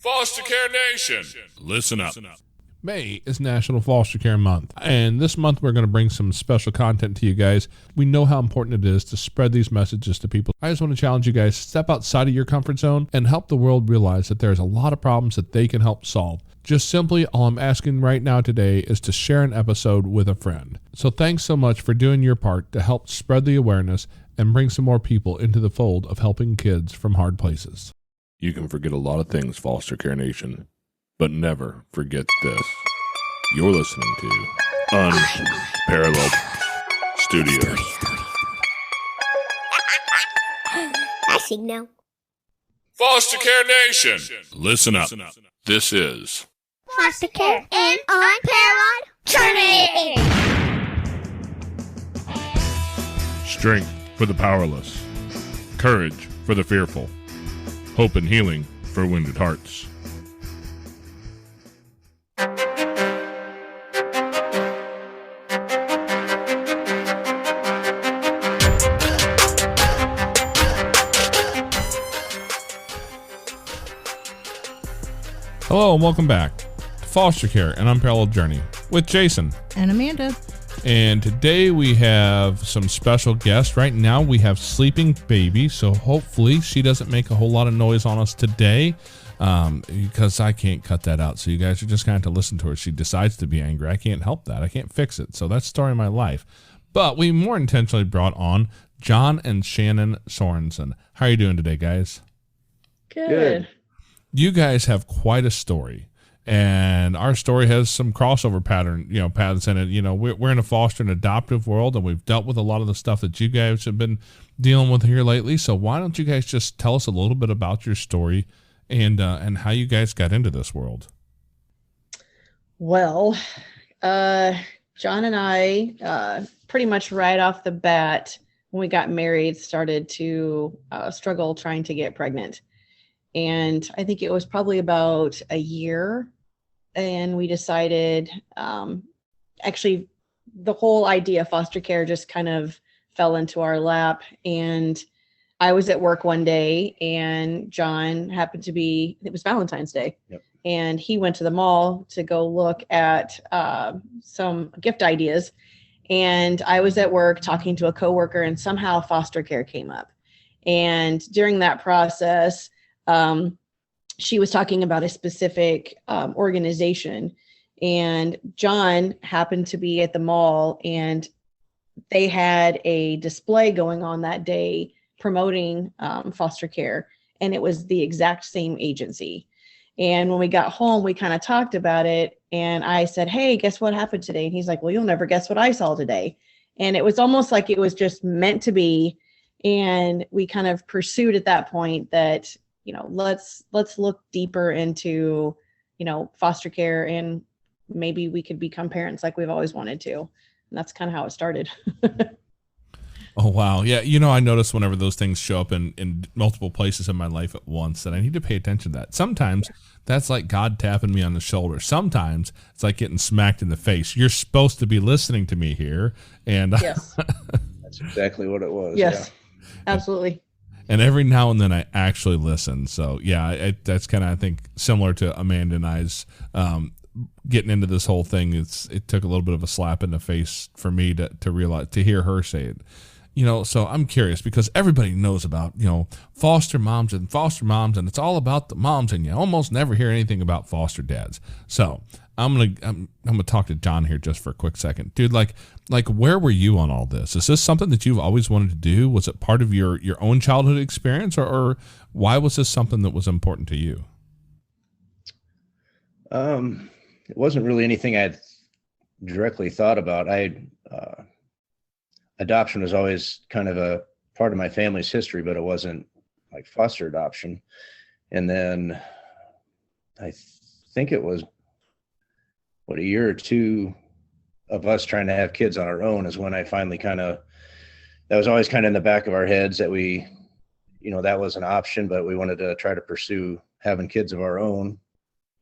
Foster Care Nation, listen up. May is National Foster Care Month, and this month we're going to bring some special content to you guys. We know how important it is to spread these messages to people. I just want to challenge you guys, step outside of your comfort zone and help the world realize that there's a lot of problems that they can help solve. Just simply, all I'm asking right now today is to share an episode with a friend. So thanks so much for doing your part to help spread the awareness and bring some more people into the fold of helping kids from hard places. You can forget a lot of things, Foster Care Nation, but never forget this. You're listening to Unparalleled Studios. I sing now. Foster Care Nation, listen up. This is Foster Care and Unparalleled Journey. strength for the powerless, courage for the fearful, hope and healing for wounded hearts. Hello and welcome back to Foster Care and Unparalleled Journey with Jason. And Amanda. And today we have some special guests. Right now we have sleeping baby, so hopefully she doesn't make a whole lot of noise on us today, because I can't cut that out. So you guys are just going to have to listen to her. She decides to be angry. I can't help that. I can't fix it. So that's the story of my life. But we more intentionally brought on John and Shannon Sorenson. How are you doing today, guys? Good. You guys have quite a story. And our story has some crossover paths in it. We're in a foster and adoptive world, and we've dealt with a lot of the stuff that you guys have been dealing with here lately. So why don't you guys just tell us a little bit about your story and how you guys got into this world? Well, John and I, pretty much right off the bat, when we got married, started to struggle trying to get pregnant. And I think it was probably about a year, and we decided, actually, the whole idea of foster care just kind of fell into our lap. And I was at work one day, and John happened to be, it was Valentine's Day. Yep. And he went to the mall to go look at some gift ideas. And I was at work talking to a coworker, and somehow foster care came up. And during that process, she was talking about a specific organization, and John happened to be at the mall, and they had a display going on that day promoting foster care, and it was the exact same agency. And when we got home, we kind of talked about it, and I said, "Hey, guess what happened today?" And he's like, "Well, you'll never guess what I saw today." And it was almost like it was just meant to be. And we kind of pursued at that point that, let's look deeper into, foster care, and maybe we could become parents like we've always wanted to. And that's kind of how it started. Oh, wow. Yeah. I notice whenever those things show up in multiple places in my life at once that I need to pay attention to that. Sometimes that's like God tapping me on the shoulder. Sometimes it's like getting smacked in the face. You're supposed to be listening to me here. And yes, That's exactly what it was. yes, Yeah. absolutely. And every now and then I actually listen. So yeah, that's kind of, I think, similar to Amanda and I's getting into this whole thing. It took a little bit of a slap in the face for me to realize, to hear her say it. So I'm curious, because everybody knows about, foster moms, and it's all about the moms, and you almost never hear anything about foster dads. So I'm gonna talk to John here just for a quick second, dude. Like where were you on all this? Is this something that you've always wanted to do? Was it part of your own childhood experience, or why was this something that was important to you? It wasn't really anything I'd directly thought about. Adoption was always kind of a part of my family's history, but it wasn't like foster adoption. And then I think it was a year or two of us trying to have kids on our own is when I finally that was always kind of in the back of our heads that we, that was an option, but we wanted to try to pursue having kids of our own.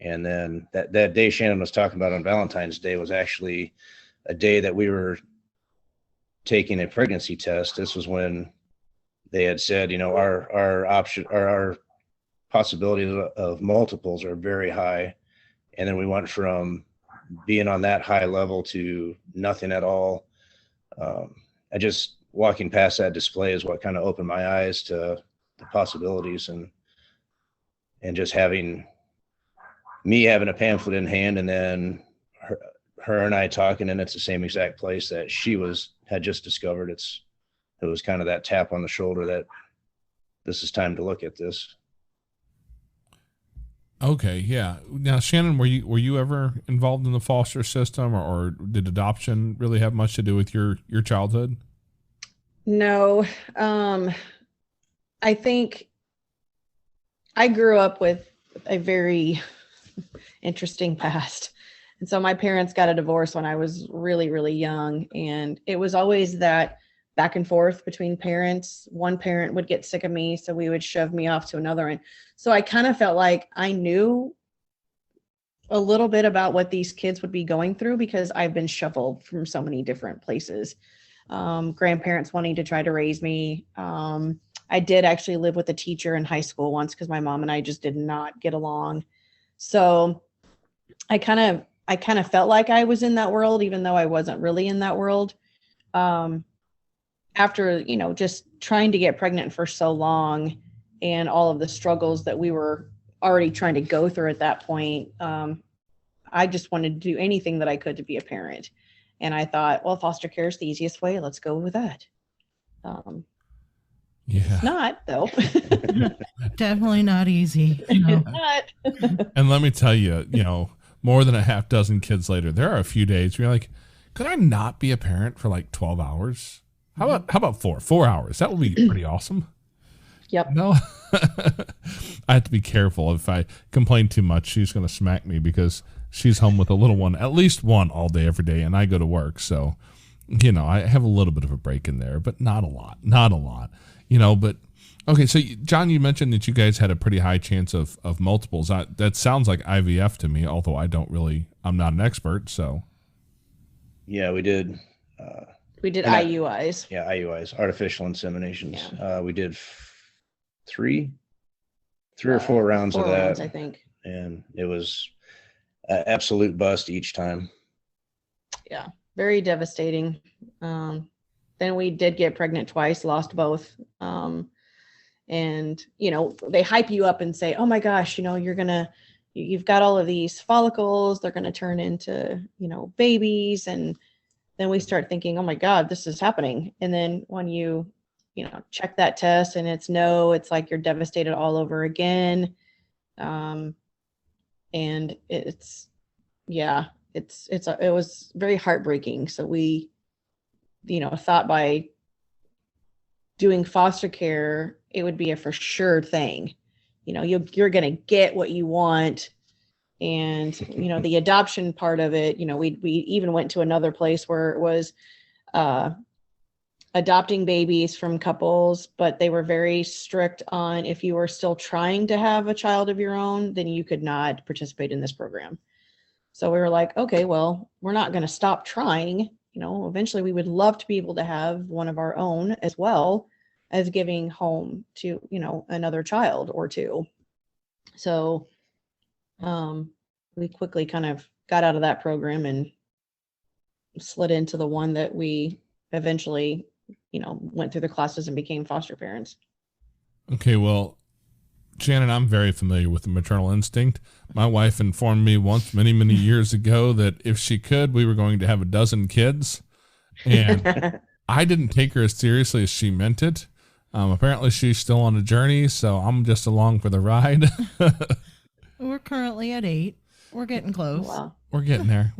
And then that day Shannon was talking about on Valentine's Day was actually a day that we taking a pregnancy test. This was when they had said, our option, or our possibilities of multiples are very high. And then we went from being on that high level to nothing at all. I just walking past that display is what kind of opened my eyes to the possibilities, and just having a pamphlet in hand, and then her and I talking, and it's the same exact place that she had just discovered. It was kind of that tap on the shoulder that this is time to look at this. Okay, yeah. Now, Shannon, were you ever involved in the foster system, or did adoption really have much to do with your childhood? No. I think I grew up with a very interesting past. And so my parents got a divorce when I was really, really young. And it was always that back and forth between parents. One parent would get sick of me, so we would shove me off to another. And so I kind of felt like I knew a little bit about what these kids would be going through because I've been shuffled from so many different places. Grandparents wanting to try to raise me. I did actually live with a teacher in high school once because my mom and I just did not get along. So I kind of felt like I was in that world, even though I wasn't really in that world. After, just trying to get pregnant for so long and all of the struggles that we were already trying to go through at that point, I just wanted to do anything that I could to be a parent. And I thought, well, foster care is the easiest way. Let's go with that. Yeah. It's not, though. Definitely not easy. No. It's not. And let me tell you, more than a half dozen kids later, there are a few days where you're like, could I not be a parent for like 12 hours? How about 4 hours? That would be pretty awesome. Yep. No, I have to be careful. If I complain too much, she's going to smack me because she's home with a little one, at least one all day, every day. And I go to work. So, I have a little bit of a break in there, but not a lot, but okay. So John, you mentioned that you guys had a pretty high chance of multiples. That sounds like IVF to me, although I'm not an expert. So yeah, we did. We did IUIs. Yeah, IUIs, artificial inseminations. Yeah. We did three or four rounds of that, rounds, I think. And it was an absolute bust each time. Yeah, very devastating. Then we did get pregnant twice, lost both. And, they hype you up and say, oh my gosh, you've got all of these follicles, they're going to turn into, babies. And then we start thinking, oh my God, this is happening. And then when you check that test and it's no, it's like you're devastated all over again. And it was very heartbreaking. So we, thought by doing foster care, it would be a for sure thing. You're going to get what you want. And, the adoption part of it, we even went to another place where it was adopting babies from couples, but they were very strict on if you were still trying to have a child of your own, then you could not participate in this program. So we were like, okay, well, we're not going to stop trying. Eventually we would love to be able to have one of our own as well as giving home to, another child or two. So we quickly kind of got out of that program and slid into the one that we eventually, went through the classes and became foster parents. Okay, well, Shannon, I'm very familiar with the maternal instinct. My wife informed me once, many, many years ago, that if she could, we were going to have a dozen kids. And I didn't take her as seriously as she meant it. Apparently, she's still on a journey, so I'm just along for the ride. We're currently at 8. We're getting close. Wow. We're getting there.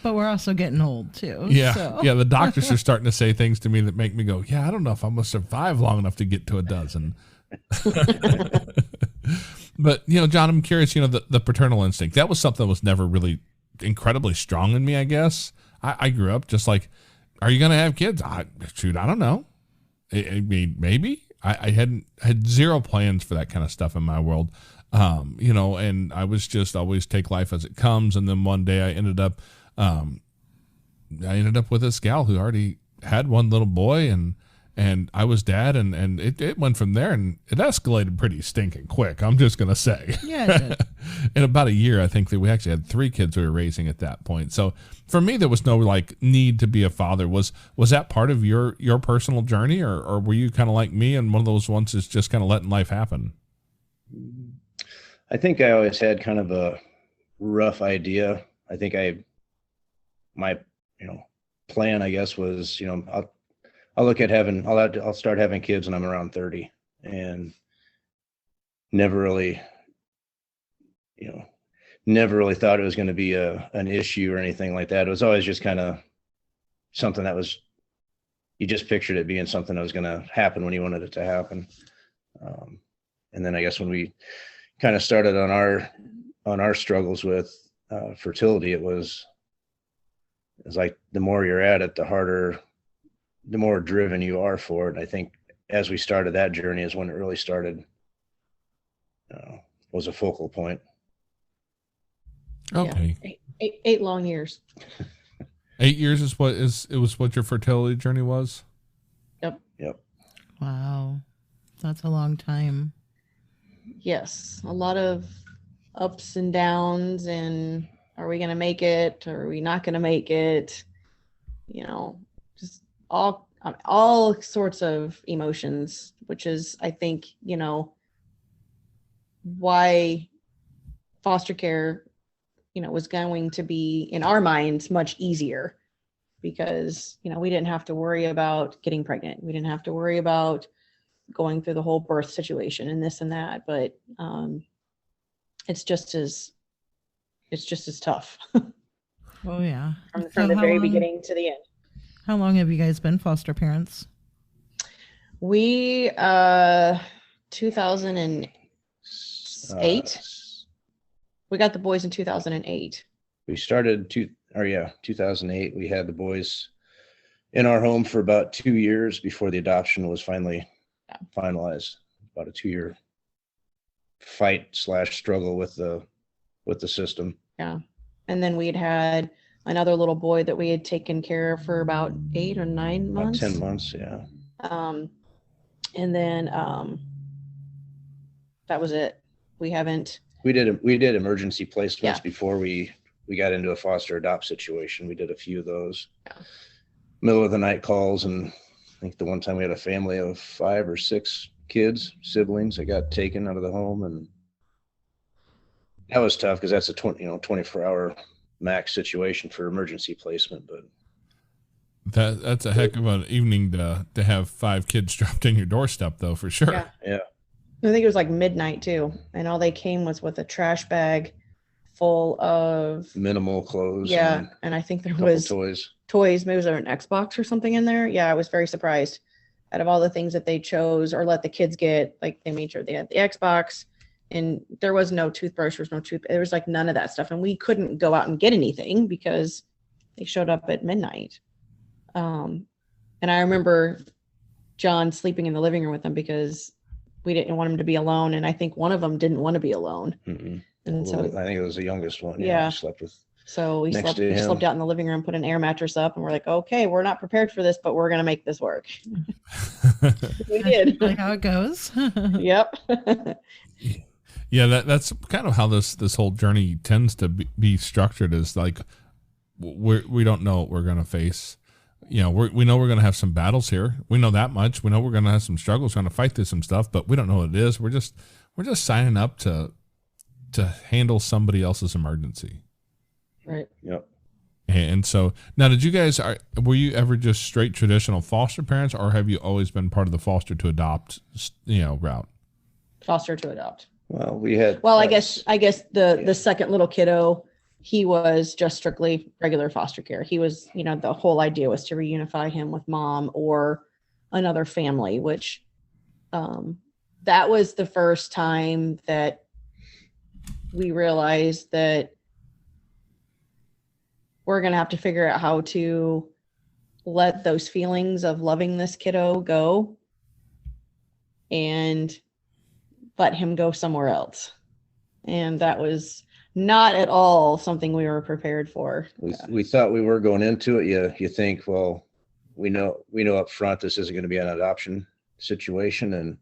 But we're also getting old, too. Yeah. So. Yeah, the doctors are starting to say things to me that make me go, yeah, I don't know if I'm going to survive long enough to get to a dozen. But, John, I'm curious, the paternal instinct, that was something that was never really incredibly strong in me, I guess. I grew up just like, are you going to have kids? I don't know. I mean, maybe. I had zero plans for that kind of stuff in my world. And I was just always take life as it comes. And then one day I ended up with this gal who already had one little boy, and and I was dad, and it went from there, and it escalated pretty stinking quick. I'm just gonna say. Yeah, it did. In about a year, I think that we actually had 3 kids we were raising at that point. So for me, there was no like need to be a father. Was that part of your personal journey, or were you kind of like me and one of those ones that's just kind of letting life happen? I think I always had kind of a rough idea. I think my plan, I guess, was, I'll look at I'll start having kids when I'm around 30, and never really thought it was going to be an issue or anything like that. It was always just kind of something that was, you just pictured it being something that was going to happen when you wanted it to happen. And then I guess when we kind of started on our struggles with fertility, it was like the more you're at it, the more driven you are for it. And I think as we started that journey is when it really started, was a focal point. Okay. Yeah. Eight long years. 8 years is what your fertility journey was? Yep. Wow. That's a long time. Yes. A lot of ups and downs, and are we going to make it? Or are we not going to make it? Just all sorts of emotions, which is, I think, why foster care, was going to be, in our minds, much easier, because, we didn't have to worry about getting pregnant. We didn't have to worry about going through the whole birth situation and this and that. But it's just as tough. Oh, yeah. from the very beginning to the end. How long have you guys been foster parents? We 2008. We got the boys in 2008. We started 2008. We had the boys in our home for about 2 years before the adoption was finally finalized. About a 2-year fight/struggle with the system. Yeah. And then we'd had another little boy that we had taken care of for about 8 or 9 months. About 10 months, yeah. And then that was it. We did emergency placements before we got into a foster adopt situation. We did a few of those. Yeah. Middle of the night calls, and I think the one time we had a family of 5 or 6 kids, siblings, that got taken out of the home, and that was tough because that's a 24-hour max situation for emergency placement. But that's a heck of an evening to have 5 kids dropped in your doorstep, though, for sure. Yeah. I think it was like midnight too, and all they came was with a trash bag full of minimal clothes. Yeah, and I think there was toys. Maybe was there an Xbox or something in there? Yeah, I was very surprised. Out of all the things that they chose or let the kids get, like they made sure they had the Xbox, and there was no toothbrush, there was like none of that stuff, and we couldn't go out and get anything because they showed up at midnight. And I remember John sleeping in the living room with them because we didn't want him to be alone, and I think one of them didn't want to be alone. Mm-mm. And so I think it was the youngest one. Yeah. Slept with. So we slept out in the living room, put an air mattress up, and we're like, okay, we're not prepared for this, but we're going to make this work. We did. Like how it goes. Yep. Yeah, that's kind of how this whole journey tends to be structured, is like we don't know what we're going to face. We know we're going to have some battles here. We know that much. We know we're going to have some struggles, we're going to fight through some stuff, but we don't know what it is. We're just signing up to handle somebody else's emergency. Right. Yep. And so now, were you ever just straight traditional foster parents, or have you always been part of the foster to adopt, route? Foster to adopt. Well, we had. Well, I guess the second little kiddo, he was just strictly regular foster care. He was, the whole idea was to reunify him with mom or another family, which that was the first time that we realized that we're going to have to figure out how to let those feelings of loving this kiddo go and let him go somewhere else. And that was not at all something we were prepared for. We thought we were going into it. You think, well, we know up front this isn't going to be an adoption situation, and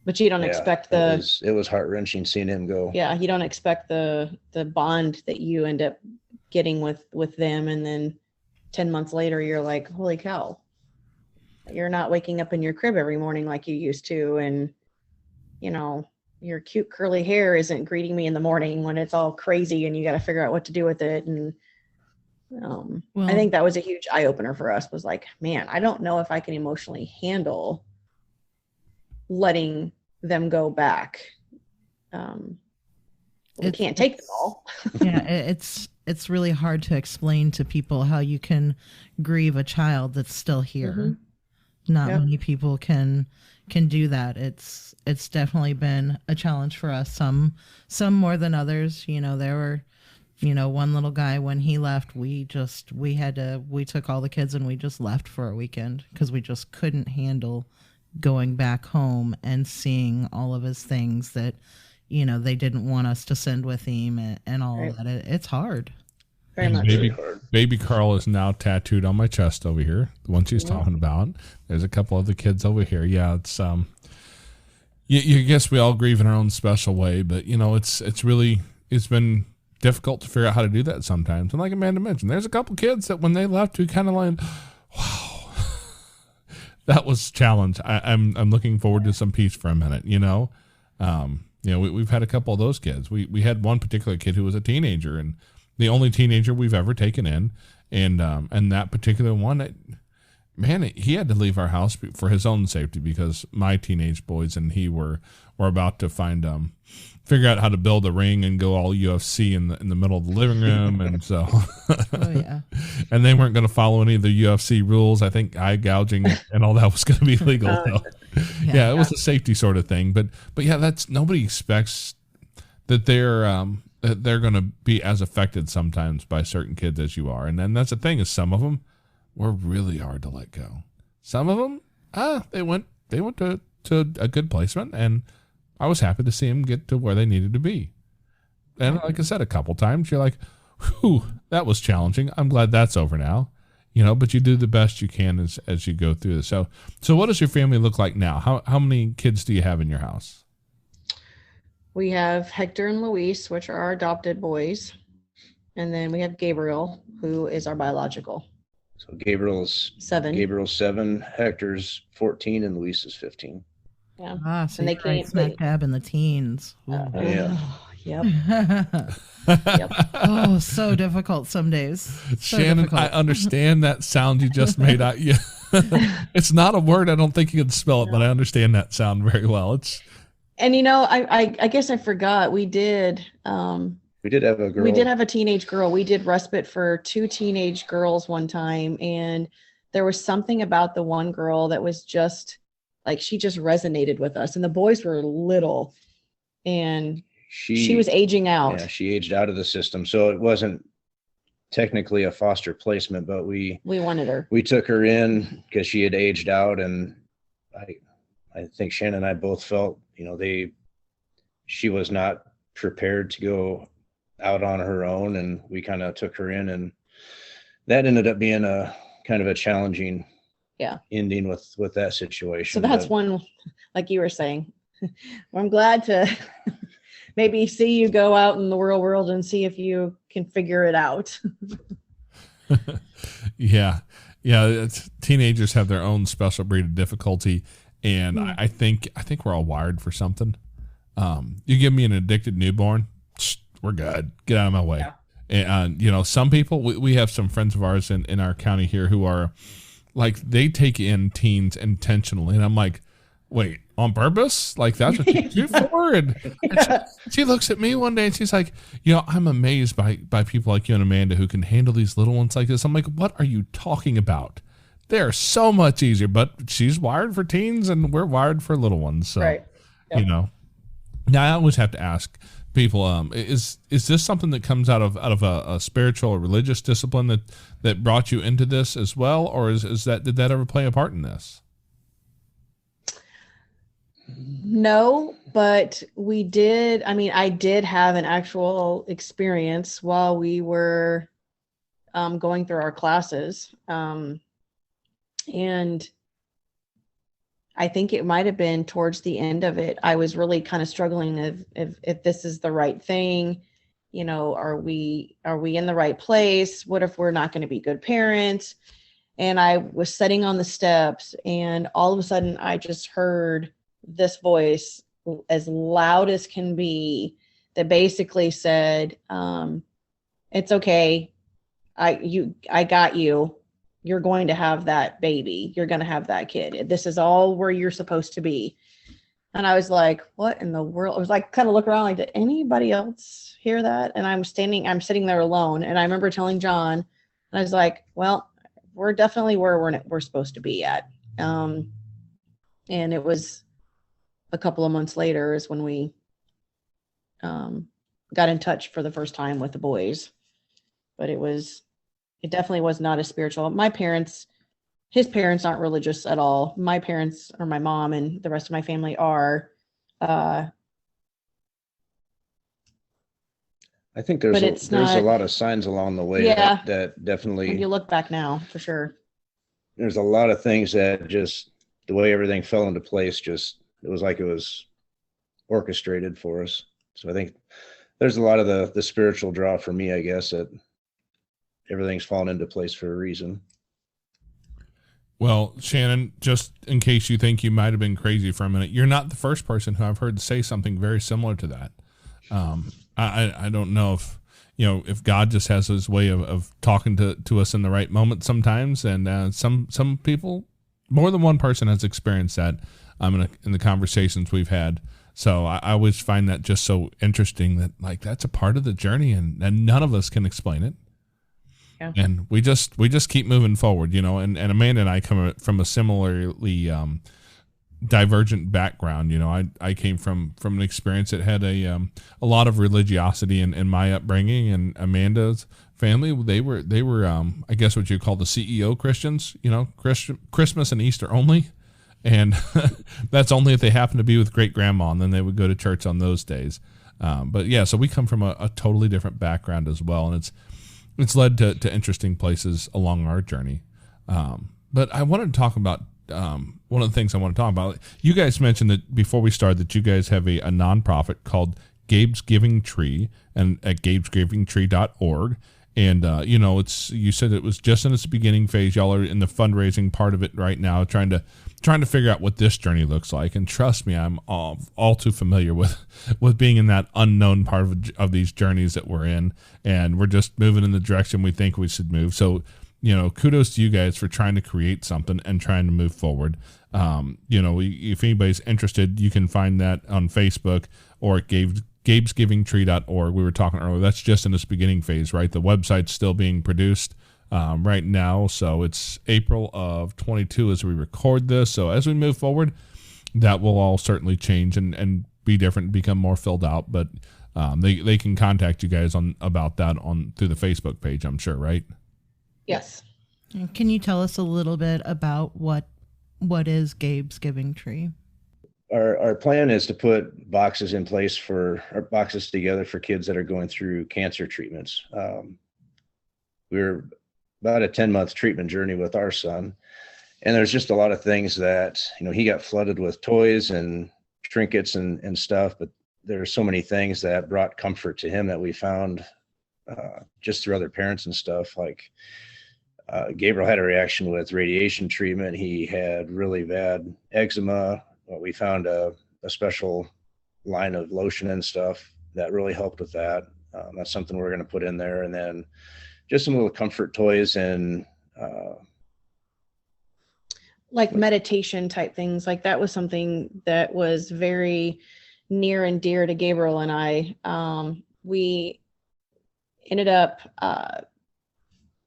But you don't expect it was heart-wrenching seeing him go. Yeah, you don't expect the bond that you end up getting with them, and then 10 months later you're like, holy cow, you're not waking up in your crib every morning like you used to, and your cute curly hair isn't greeting me in the morning when it's all crazy and you got to figure out what to do with it. And I think that was a huge eye-opener for us, was like, man, I don't know if I can emotionally handle letting them go back. We can't take them all. Yeah, it's really hard to explain to people how you can grieve a child that's still here. Mm-hmm. Not many people can do that. It's definitely been a challenge for us. Some more than others. There were, one little guy, when he left, we took all the kids and we just left for a weekend because we just couldn't handle going back home and seeing all of his things that, they didn't want us to send with him and all of that. It's hard. Very much. Baby Carl is now tattooed on my chest over here. The one she's talking about. There's a couple of the kids over here. Yeah, it's you guess we all grieve in our own special way, but it's been difficult to figure out how to do that sometimes. And like Amanda mentioned, there's a couple kids that when they left, we kind of like, wow, that was a challenge. I'm looking forward to some peace for a minute. We've had a couple of those kids. We had one particular kid who was a teenager, and the only teenager we've ever taken in, and that particular one, he had to leave our house for his own safety because my teenage boys and he were about to figure out how to build a ring and go all UFC in the middle of the living room, and so and they weren't going to follow any of the UFC rules. I think eye gouging and all that was going to be legal. It was a safety sort of thing, but that's, nobody expects that they're going to be as affected sometimes by certain kids as you are. And then that's the thing, is some of them were really hard to let go. Some of them, they went to a good placement, and I was happy to see them get to where they needed to be. And like I said, a couple times you're like, whew, that was challenging. I'm glad that's over now. But you do the best you can as you go through this. So what does your family look like now? How many kids do you have in your house? We have Hector and Luis, which are our adopted boys. And then we have Gabriel, who is our biological. So Gabriel's 7, Hector's 14, and Luis is 15. Yeah. So and they came smack dab in the teens. Yeah. Yep. Yep. Oh, so difficult some days. So Shannon, difficult. I understand that sound you just made. It's not a word. I don't think you can spell it, but I understand that sound very well. And I guess I forgot. We did have a girl. We did have a teenage girl. We did respite for 2 teenage girls one time, and there was something about the one girl that was just like, she just resonated with us. And the boys were little, and she was aging out. Yeah, she aged out of the system. So it wasn't technically a foster placement, but we wanted her. We took her in because she had aged out, and I think Shannon and I both felt, she was not prepared to go out on her own, and we kind of took her in, and that ended up being a kind of a challenging ending with that situation. So that's one, like you were saying, I'm glad to maybe see you go out in the real world and see if you can figure it out. Yeah. Teenagers have their own special breed of difficulty. And I think we're all wired for something. You give me an addicted newborn, we're good. Get out of my way. Yeah. And some people, we have some friends of ours in our county here who are like, they take in teens intentionally. And I'm like, wait, on purpose? Like, that's what you do for? And she looks at me one day and she's like, I'm amazed by people like you and Amanda who can handle these little ones like this. I'm like, what are you talking about? They're so much easier, but she's wired for teens and we're wired for little ones. So, right. Yep. Now I always have to ask people, is this something that comes out of a spiritual or religious discipline that brought you into this as well? Or did that ever play a part in this? No, but we did. I mean, I did have an actual experience while we were going through our classes. And I think it might have been towards the end of it, I was really kind of struggling if this is the right thing. Are we in the right place? What if we're not going to be good parents? And I was sitting on the steps, and all of a sudden I just heard this voice as loud as can be that basically said, it's okay. I got you. You're going to have that baby. You're going to have that kid. This is all where you're supposed to be. And I was like, what in the world? I was like, kind of look around like, did anybody else hear that? And I'm sitting there alone. And I remember telling John, and I was like, well, we're definitely where we're supposed to be at. And it was a couple of months later is when we got in touch for the first time with the boys. But it definitely was not as spiritual. His parents aren't religious at all. My parents, or my mom and the rest of my family, are. I think there's a lot of signs along the way that definitely. When you look back now, for sure. There's a lot of things that just the way everything fell into place, it was like it was orchestrated for us. So I think there's a lot of the spiritual draw for me, I guess, that everything's fallen into place for a reason. Well, Shannon, just in case you think you might have been crazy for a minute, you're not the first person who I've heard say something very similar to that. I don't know if God just has his way of talking to us in the right moment sometimes. And some people, more than one person has experienced that in the conversations we've had. So I always find that just so interesting that like that's a part of the journey and none of us can explain it. Yeah. And we just keep moving forward, and Amanda and I come from a similarly divergent background. I came from an experience that had a lot of religiosity in my upbringing, and Amanda's family, they were I guess what you call the CEO Christians, Christmas and Easter only. And that's only if they happen to be with great grandma, and then they would go to church on those days. But yeah, so we come from a totally different background as well. And it's led to interesting places along our journey. But I wanted to talk about one of the things I want to talk about. You guys mentioned that before we started that you guys have a nonprofit called Gabe's Giving Tree, and at gabesgivingtree.org. And you said it was just in its beginning phase. Y'all are in the fundraising part of it right now, trying to figure out what this journey looks like. And trust me, I'm all too familiar with being in that unknown part of these journeys that we're in, and we're just moving in the direction we think we should move. So, kudos to you guys for trying to create something and trying to move forward. If anybody's interested, you can find that on Facebook or at gabesgivingtree.org. We were talking earlier. That's just in its beginning phase, right? The website's still being produced right now. So it's April of 22 as we record this. So as we move forward, that will all certainly change and be different, become more filled out. But they can contact you guys about that through the Facebook page, I'm sure, right? Yes. Can you tell us a little bit about what is Gabe's Giving Tree? Our plan is to put boxes together for kids that are going through cancer treatments. We're about a 10-month treatment journey with our son. And there's just a lot of things that, he got flooded with toys and trinkets and stuff, but there are so many things that brought comfort to him that we found just through other parents and stuff. Like Gabriel had a reaction with radiation treatment. He had really bad eczema. We found a special line of lotion and stuff that really helped with that. That's something we're going to put in there. And then just some little comfort toys and like meditation type things. Like that was something that was very near and dear to Gabriel and I. We ended up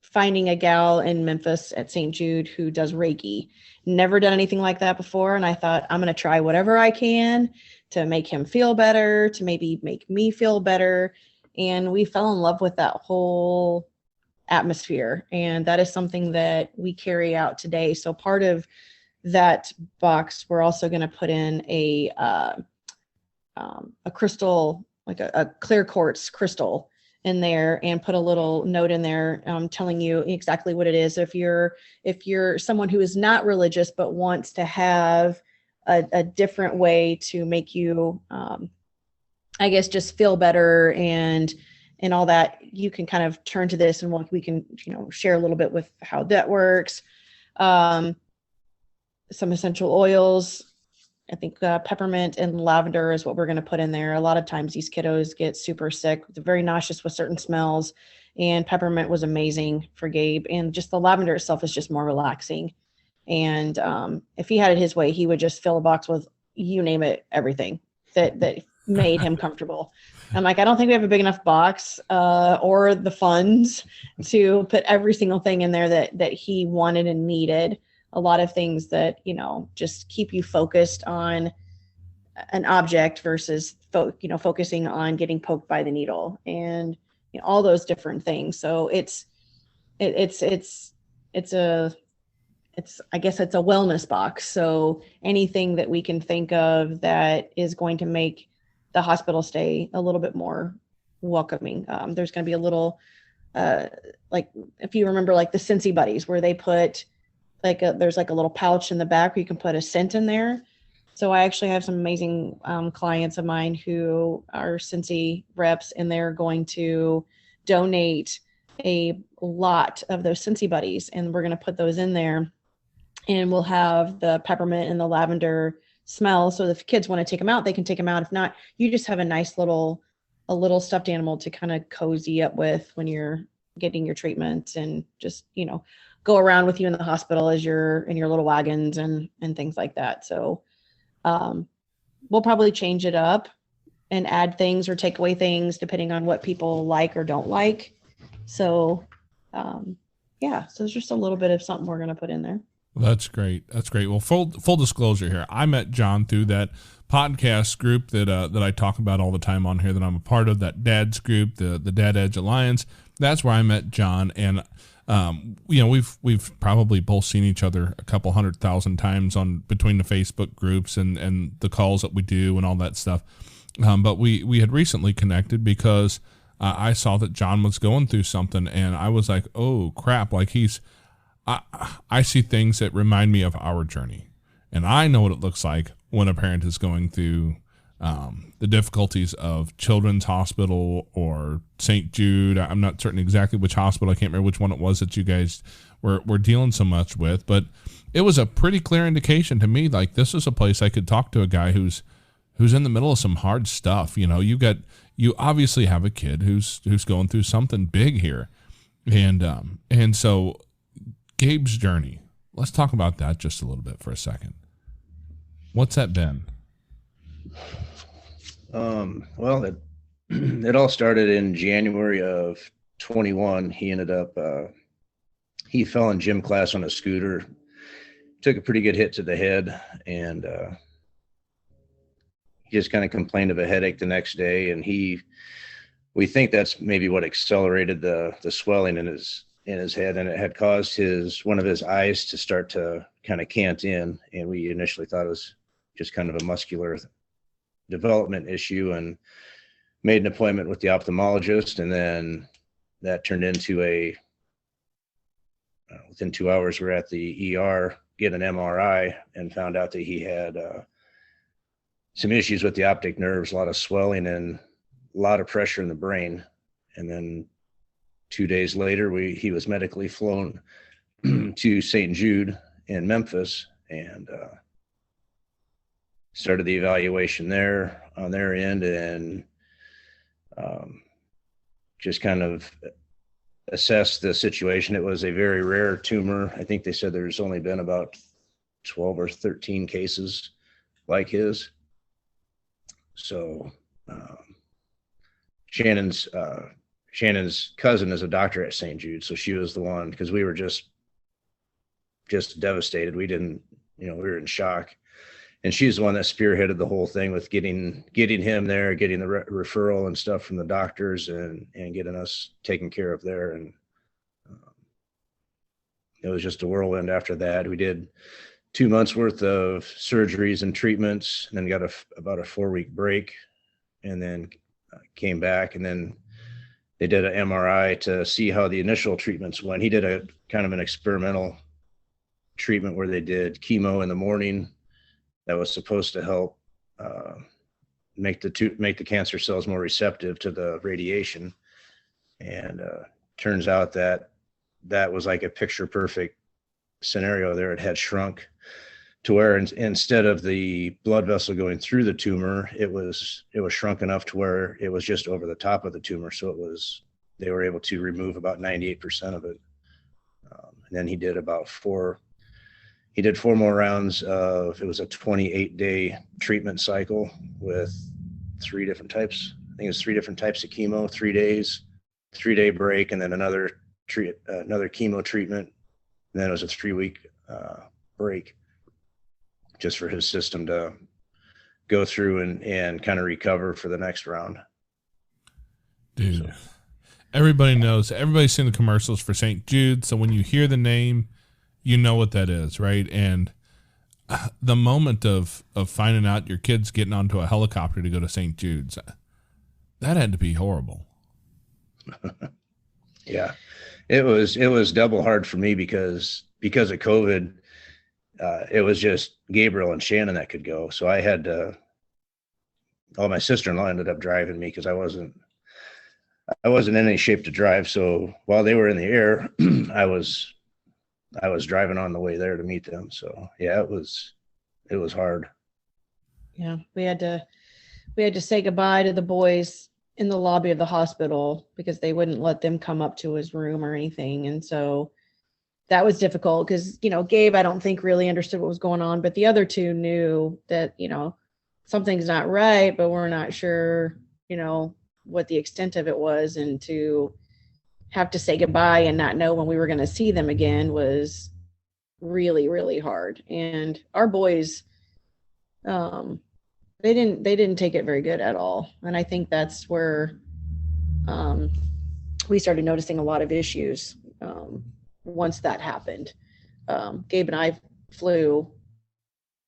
finding a gal in Memphis at St. Jude who does Reiki. Never done anything like that before. And I thought, I'm going to try whatever I can to make him feel better, to maybe make me feel better. And we fell in love with that whole atmosphere. And that is something that we carry out today. So part of that box, we're also going to put in a crystal, like a clear quartz crystal. in there and put a little note in there telling you exactly what it is. If you're someone who is not religious but wants to have a different way to make you, I guess, just feel better and all that, you can kind of turn to this, and we can, share a little bit with how that works. Some essential oils. I think peppermint and lavender is what we're going to put in there. A lot of times these kiddos get super sick. They're very nauseous with certain smells, and peppermint was amazing for Gabe. And just the lavender itself is just more relaxing. And if he had it his way, he would just fill a box with, you name it, everything that made him comfortable. I'm like, I don't think we have a big enough box or the funds to put every single thing in there that he wanted and needed. A lot of things that, just keep you focused on an object versus, focusing on getting poked by the needle, and all those different things. So it's I guess it's a wellness box. So anything that we can think of that is going to make the hospital stay a little bit more welcoming. There's going to be a little, like, if you remember, like the Scentsy Buddies, where they put there's like a little pouch in the back where you can put a scent in there. So I actually have some amazing clients of mine who are Scentsy reps, and they're going to donate a lot of those Scentsy Buddies, and we're going to put those in there, and we'll have the peppermint and the lavender smell. So if kids want to take them out, they can take them out. If not, you just have a nice little stuffed animal to kind of cozy up with when you're getting your treatment, and just, go around with you in the hospital as you're in your little wagons and things like that. So we'll probably change it up and add things or take away things depending on what people like or don't like. So so there's just a little bit of something we're going to put in there. That's great. That's great. Well, full disclosure here, I met John through that podcast group that I talk about all the time on here, that I'm a part of, that Dad's group, the Dad Edge Alliance. That's where I met John, and we've probably both seen each other a couple 100,000 times between the Facebook groups and the calls that we do and all that stuff. But we had recently connected because I saw that John was going through something, and I was like, oh crap, like I see things that remind me of our journey, and I know what it looks like when a parent is going through the difficulties of Children's Hospital or St. Jude. I'm not certain exactly which hospital. I can't remember which one it was that you guys were dealing so much with, but it was a pretty clear indication to me, like, this is a place I could talk to a guy who's in the middle of some hard stuff. You obviously have a kid who's going through something big here. And so Gabe's journey, let's talk about that just a little bit for a second. What's that been? Well, it all started in January of 21. He ended up, he fell in gym class on a scooter, took a pretty good hit to the head, and he just kind of complained of a headache the next day. And we think that's maybe what accelerated the swelling in his head, and it had caused one of his eyes to start to kind of cant in. And we initially thought it was just kind of a muscular development issue, and made an appointment with the ophthalmologist. And then that turned into within 2 hours, we're at the ER, get an MRI, and found out that he had some issues with the optic nerves, a lot of swelling and a lot of pressure in the brain. And then 2 days later, he was medically flown to St. Jude in Memphis, and started the evaluation there on their end, and just kind of assessed the situation. It was a very rare tumor. I think they said there's only been about 12 or 13 cases like his. So Shannon's cousin is a doctor at St. Jude, so she was the one, because we were just devastated. We didn't, we were in shock. And she's the one that spearheaded the whole thing with getting him there, getting the referral and stuff from the doctors, and getting us taken care of there. And it was just a whirlwind after that. We did 2 months worth of surgeries and treatments, and then got about a 4-week break, and then came back. And then they did an MRI to see how the initial treatments went. He did a kind of an experimental treatment where they did chemo in the morning that was supposed to help make the cancer cells more receptive to the radiation. And turns out that was like a picture perfect scenario there. It had shrunk to where instead of the blood vessel going through the tumor, it was shrunk enough to where it was just over the top of the tumor. So they were able to remove about 98% of it. And then he did four more rounds of, it was a 28-day treatment cycle with 3 different types. I think it was 3 different types of chemo, 3 days, 3-day break, and then another chemo treatment. And then it was a 3-week break, just for his system to go through and kind of recover for the next round. Dude, so. Everybody's seen the commercials for St. Jude. So when you hear the name, you know what that is, right? And the moment of finding out your kid's getting onto a helicopter to go to St. Jude's, that had to be horrible. Yeah, it was double hard for me because of COVID. It was just Gabriel and Shannon that could go. So I had my sister-in-law ended up driving me because I wasn't in any shape to drive. So while they were in the air, I was driving on the way there to meet them. So yeah, it was hard. Yeah. We had to say goodbye to the boys in the lobby of the hospital because they wouldn't let them come up to his room or anything. And so that was difficult because, Gabe, I don't think really understood what was going on, but the other 2 knew that, something's not right, but we're not sure, what the extent of it was. And to have to say goodbye and not know when we were going to see them again was really, really hard. And our boys, they didn't take it very good at all. And I think that's where we started noticing a lot of issues once that happened. Gabe and I flew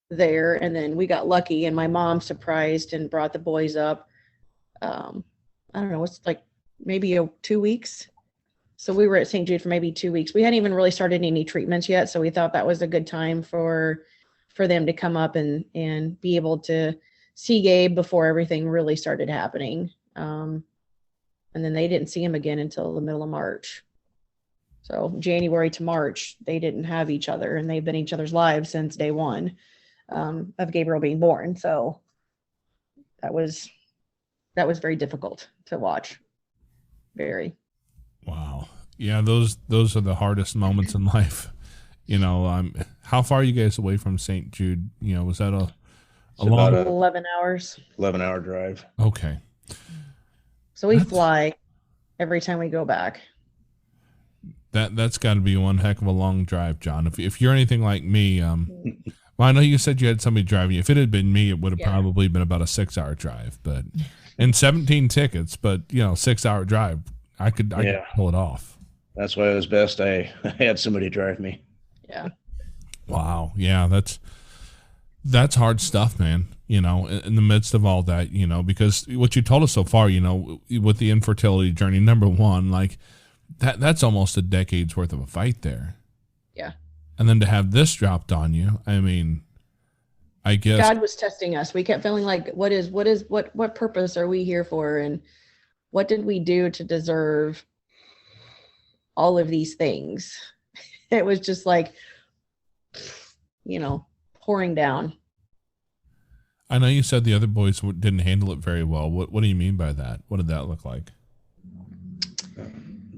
there, and then we got lucky, and my mom surprised and brought the boys up. I don't know, it's like maybe 2 weeks. So we were at St. Jude for maybe 2 weeks. We hadn't even really started any treatments yet. So we thought that was a good time for them to come up and be able to see Gabe before everything really started happening. And then they didn't see him again until the middle of March. So January to March, they didn't have each other, and they've been in each other's lives since day one of Gabriel being born. So that was very difficult to watch. Very. Wow. Yeah, those are the hardest moments in life. How far are you guys away from St. Jude? Was that a long 11 hours? 11-hour drive. Okay. So we fly every time we go back. That's got to be one heck of a long drive, John. If you're anything like me, well, I know you said you had somebody driving you. If it had been me, it would have probably been about a 6-hour drive, and 17 tickets, but 6-hour drive. I could pull it off. That's why it was best I had somebody drive me. Yeah. Wow. Yeah, that's hard stuff, man. In the midst of all that, because what you told us so far, with the infertility journey, number one, like that's almost a decade's worth of a fight there. Yeah. And then to have this dropped on you, I mean, I guess God was testing us. We kept feeling like, what purpose are we here for? And what did we do to deserve all of these things? It was just like, pouring down. I know you said the other boys didn't handle it very well. What do you mean by that? What did that look like?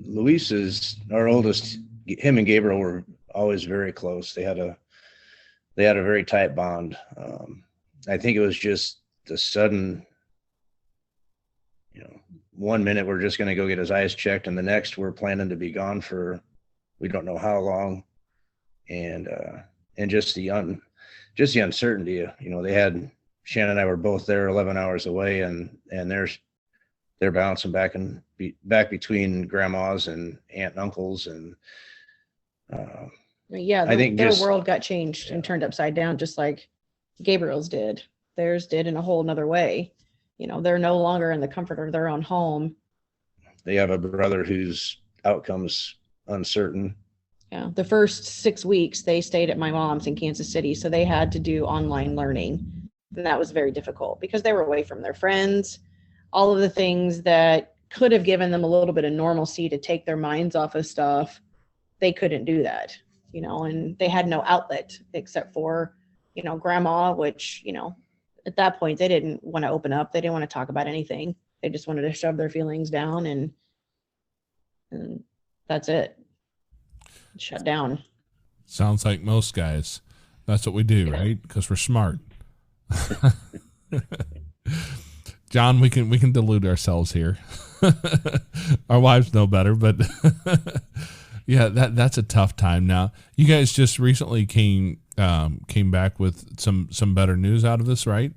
Luis is our oldest. Him and Gabriel were always very close. They had a very tight bond. I think it was just the sudden, 1 minute we're just going to go get his eyes checked, and the next we're planning to be gone for we don't know how long, and just the uncertainty. They had Shannon and I were both there 11 hours away, and they're bouncing back between grandmas and aunt and uncles, and I think their world got changed and turned upside down, just like Gabriel's did. Theirs did in a whole nother way. They're no longer in the comfort of their own home. They have a brother whose outcome's uncertain. Yeah. The first 6 weeks they stayed at my mom's in Kansas City. So they had to do online learning. And that was very difficult because they were away from their friends, all of the things that could have given them a little bit of normalcy to take their minds off of stuff. They couldn't do that, and they had no outlet except for, grandma, which, at that point they didn't want to open up. They didn't want to talk about anything. They just wanted to shove their feelings down and that's it. Shut down. Sounds like most guys. That's what we do, right? Because we're smart. John, we can delude ourselves here. Our wives know better, but yeah, that's a tough time. Now, you guys just recently came back with some better news out of this, right?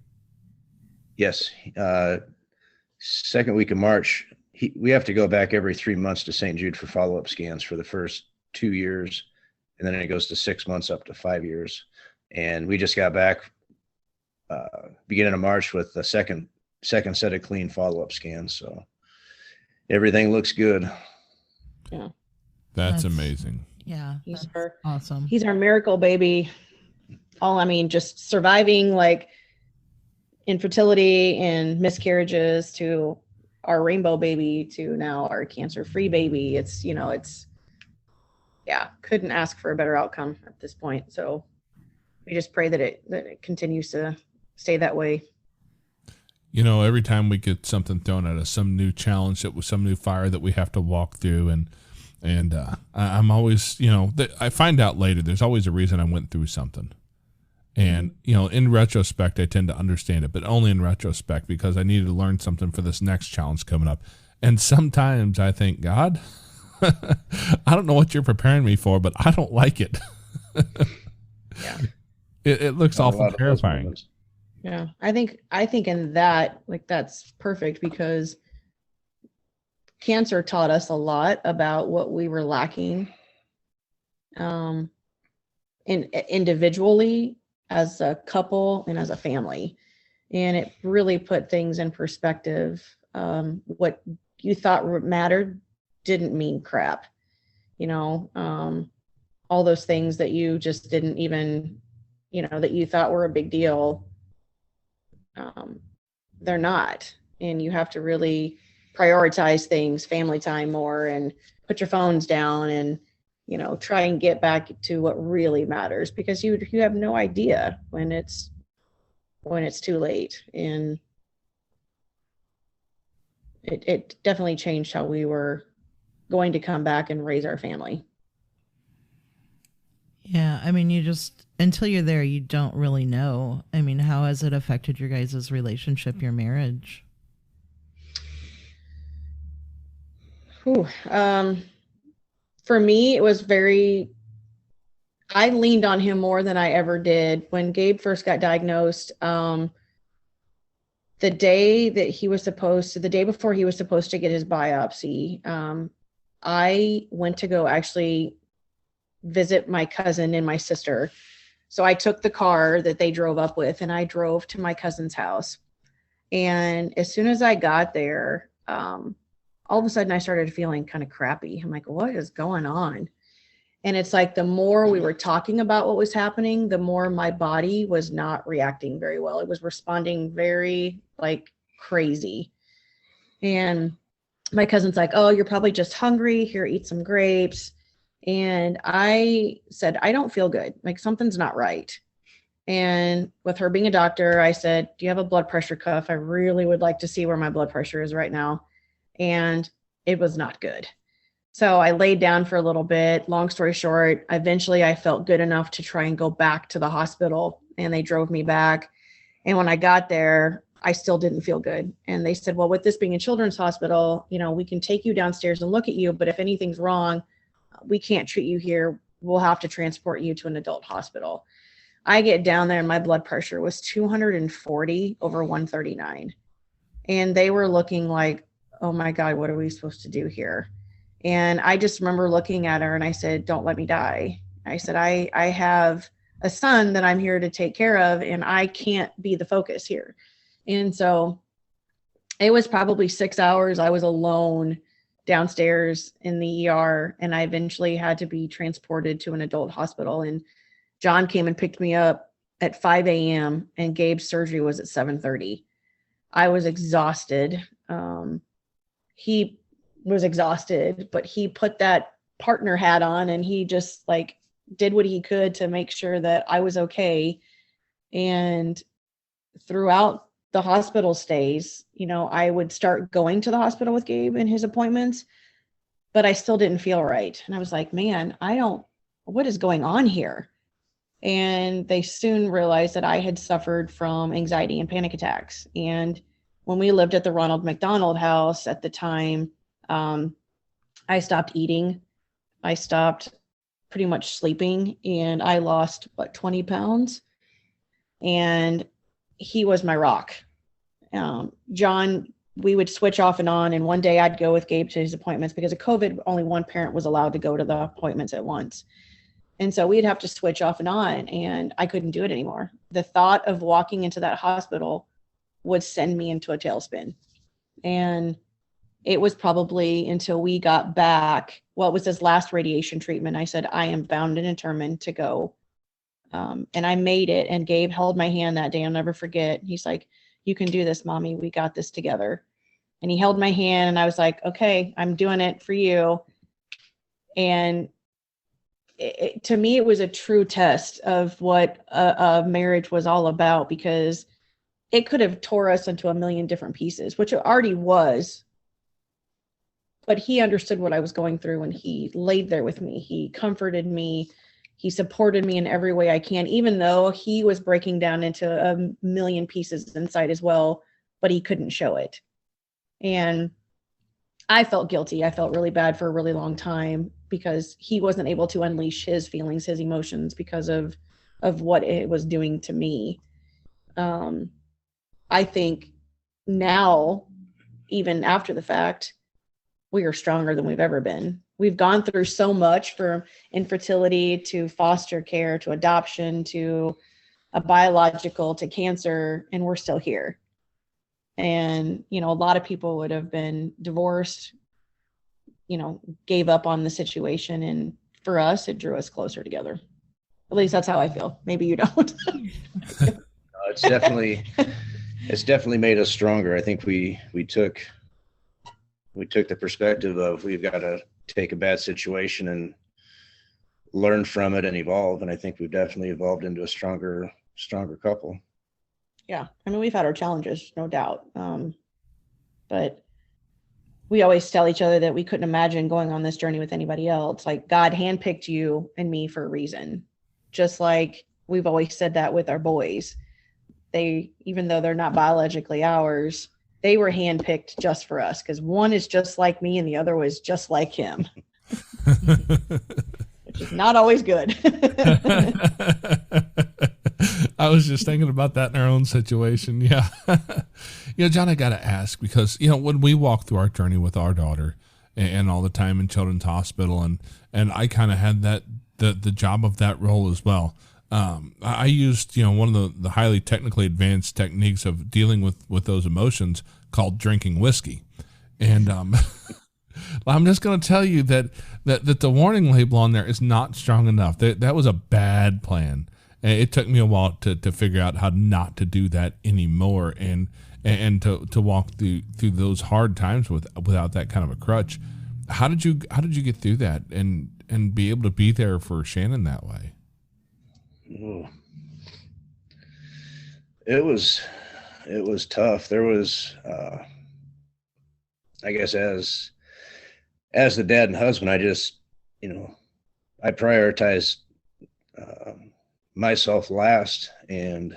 Yes. Second week of March, we have to go back every 3 months to St. Jude for follow-up scans for the first 2 years. And then it goes to 6 months up to 5 years. And we just got back beginning of March with the second set of clean follow-up scans. So everything looks good. Yeah. That's amazing. Yeah. He's awesome. He's our miracle baby. Just surviving like infertility and miscarriages to our rainbow baby to now our cancer-free baby. Couldn't ask for a better outcome at this point. So we just pray that it continues to stay that way. Every time we get something thrown at us, some new challenge that was some new fire that we have to walk through, and I'm always, I find out later there's always a reason I went through something. And, in retrospect, I tend to understand it, but only in retrospect because I needed to learn something for this next challenge coming up. And sometimes I think, God, I don't know what you're preparing me for, but I don't like it. Yeah. It looks awful terrifying. Yeah. I think in that, that's perfect because cancer taught us a lot about what we were lacking individually, as a couple, and as a family. And it really put things in perspective. What you thought mattered didn't mean crap. All those things that you just didn't even, that you thought were a big deal, they're not. And you have to really prioritize things, family time more, and put your phones down and, try and get back to what really matters, because you have no idea when it's too late. And it definitely changed how we were going to come back and raise our family. Yeah, you just, until you're there, you don't really know. How has it affected your guys' relationship, your marriage? For me, it was I leaned on him more than I ever did. When Gabe first got diagnosed, the day before he was supposed to get his biopsy, I went to go actually visit my cousin and my sister. So I took the car that they drove up with and I drove to my cousin's house. And as soon as I got there, all of a sudden I started feeling kind of crappy. I'm like, what is going on? And it's like, the more we were talking about what was happening, the more my body was not reacting very well. It was responding very crazy. And my cousin's like, oh, you're probably just hungry. Here, eat some grapes. And I said, I don't feel good. Something's not right. And with her being a doctor, I said, do you have a blood pressure cuff? I really would like to see where my blood pressure is right now. And it was not good. So I laid down for a little bit. Long story short, eventually I felt good enough to try and go back to the hospital, and they drove me back. And when I got there, I still didn't feel good. And they said, well, with this being a children's hospital, we can take you downstairs and look at you, but if anything's wrong, we can't treat you here. We'll have to transport you to an adult hospital. I get down there and my blood pressure was 240 over 139. And they were looking like, oh my God, what are we supposed to do here? And I just remember looking at her and I said, don't let me die. I said, I have a son that I'm here to take care of, and I can't be the focus here. And so it was probably 6 hours I was alone downstairs in the ER, and I eventually had to be transported to an adult hospital. And John came and picked me up at 5 a.m. and Gabe's surgery was at 7:30. I was exhausted. He was exhausted, but he put that partner hat on and he just like did what he could to make sure that I was okay. And throughout the hospital stays, I would start going to the hospital with Gabe and his appointments, but I still didn't feel right. And I was like, man, what is going on here? And they soon realized that I had suffered from anxiety and panic attacks. And when we lived at the Ronald McDonald House at the time, I stopped eating. I stopped pretty much sleeping, and I lost 20 pounds. And he was my rock. John, we would switch off and on. And one day I'd go with Gabe to his appointments because of COVID. Only one parent was allowed to go to the appointments at once. And so we'd have to switch off and on, and I couldn't do it anymore. The thought of walking into that hospital would send me into a tailspin. And it was probably until we got back, well, it was his last radiation treatment. I said, I am bound and determined to go. And I made it, and Gabe held my hand that day. I'll never forget. He's like, you can do this, mommy. We got this together. And he held my hand, and I was like, okay, I'm doing it for you. And to me, it was a true test of what a marriage was all about, because it could have tore us into a million different pieces, which it already was. But he understood what I was going through, and he laid there with me. He comforted me. He supported me in every way I can, even though he was breaking down into a million pieces inside as well, but he couldn't show it. And I felt guilty. I felt really bad for a really long time because he wasn't able to unleash his feelings, his emotions, because of what it was doing to me. I think now, even after the fact, we are stronger than we've ever been. We've gone through so much, from infertility to foster care to adoption to a biological to cancer, and we're still here. And, a lot of people would have been divorced, gave up on the situation. And for us, it drew us closer together. At least that's how I feel. Maybe you don't. It's definitely made us stronger. I think we took the perspective of, we've got to take a bad situation and learn from it and evolve. And I think we've definitely evolved into a stronger couple. Yeah. I mean, we've had our challenges, no doubt. But we always tell each other that we couldn't imagine going on this journey with anybody else. Like, God handpicked you and me for a reason. Just like we've always said that with our boys. Even though they're not biologically ours, they were handpicked just for us, because one is just like me and the other was just like him, which is not always good. I was just thinking about that in our own situation. Yeah. John, I got to ask, because, when we walk through our journey with our daughter and all the time in Children's Hospital, and I kind of had the job of that role as well. I used, one of the highly technically advanced techniques of dealing with those emotions called drinking whiskey. And I'm just going to tell you that the warning label on there is not strong enough. That was a bad plan. It took me a while to figure out how not to do that anymore, and to walk through those hard times without that kind of a crutch. How did you get through that and be able to be there for Shannon that way? Ooh. It was tough. There was, I guess, as the dad and husband, I just, I prioritized myself last and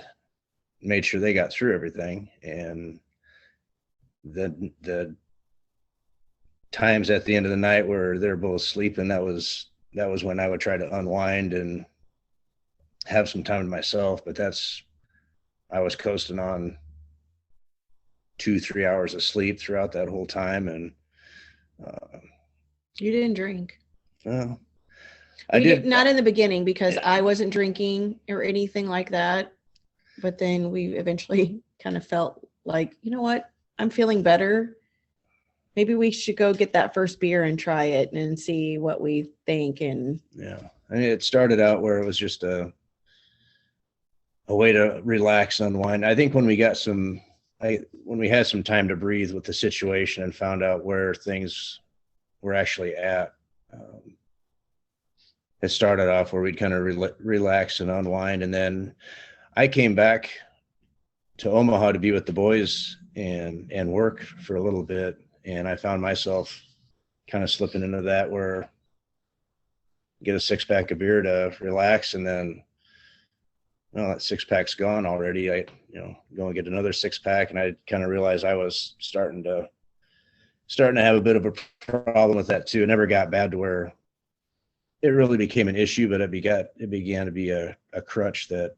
made sure they got through everything. And the times at the end of the night where they're both sleeping, that was when I would try to unwind and have some time to myself. But I was coasting on 2-3 hours of sleep throughout that whole time. And You didn't drink. well, I did not in the beginning, because I wasn't drinking or anything like that. But then we eventually kind of felt like, you know what, I'm feeling better. maybe we should go get that first beer and try it and see what we think. And Yeah. I mean, it started out where it was just a way to relax, unwind. I think when we got when we had some time to breathe with the situation and found out where things were actually at, it started off where we'd kind of relax and unwind. And then I came back to Omaha to be with the boys and work for a little bit. And I found myself kind of slipping into that, where get a 6-pack of beer to relax, and then, well, that 6-pack's gone already. I, go and get another 6-pack, and I kind of realized I was starting to have a bit of a problem with that too. It never got bad to where it really became an issue, but it began to be a crutch that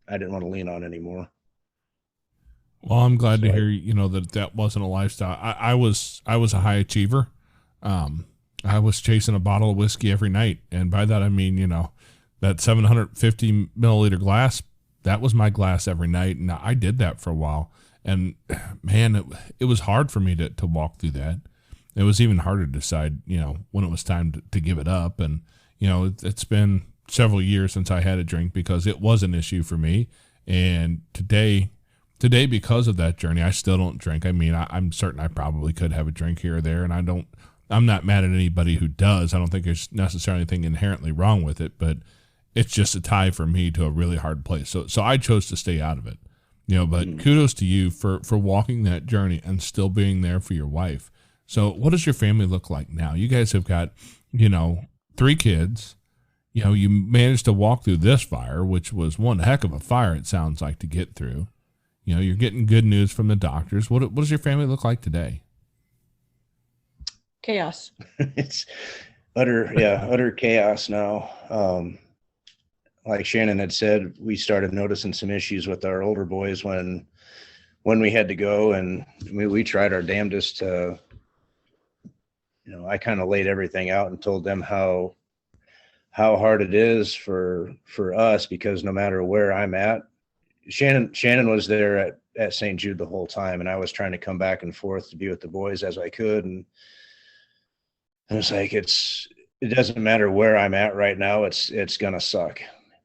I didn't want to lean on anymore. Well, I'm glad to hear, that wasn't a lifestyle. I was a high achiever. I was chasing a bottle of whiskey every night. And by that, I mean, that 750 milliliter glass, that was my glass every night. And I did that for a while. And man, it was hard for me to walk through that. It was even harder to decide, when it was time to give it up. And, it's been several years since I had a drink because it was an issue for me. And today, because of that journey, I still don't drink. I mean, I'm certain I probably could have a drink here or there. And I'm not mad at anybody who does. I don't think there's necessarily anything inherently wrong with it, but it's just a tie for me to a really hard place. So I chose to stay out of it, but kudos to you for walking that journey and still being there for your wife. So what does your family look like now? You guys have got, 3 kids. You managed to walk through this fire, which was one heck of a fire, it sounds like, to get through. You're getting good news from the doctors. What does your family look like today? Chaos. It's utter chaos now. Like Shannon had said, we started noticing some issues with our older boys when we had to go, and we tried our damnedest to, I kind of laid everything out and told them how hard it is for us, because no matter where I'm at, Shannon was there at St. Jude the whole time, and I was trying to come back and forth to be with the boys as I could. And it's like, it doesn't matter where I'm at right now. It's going to suck.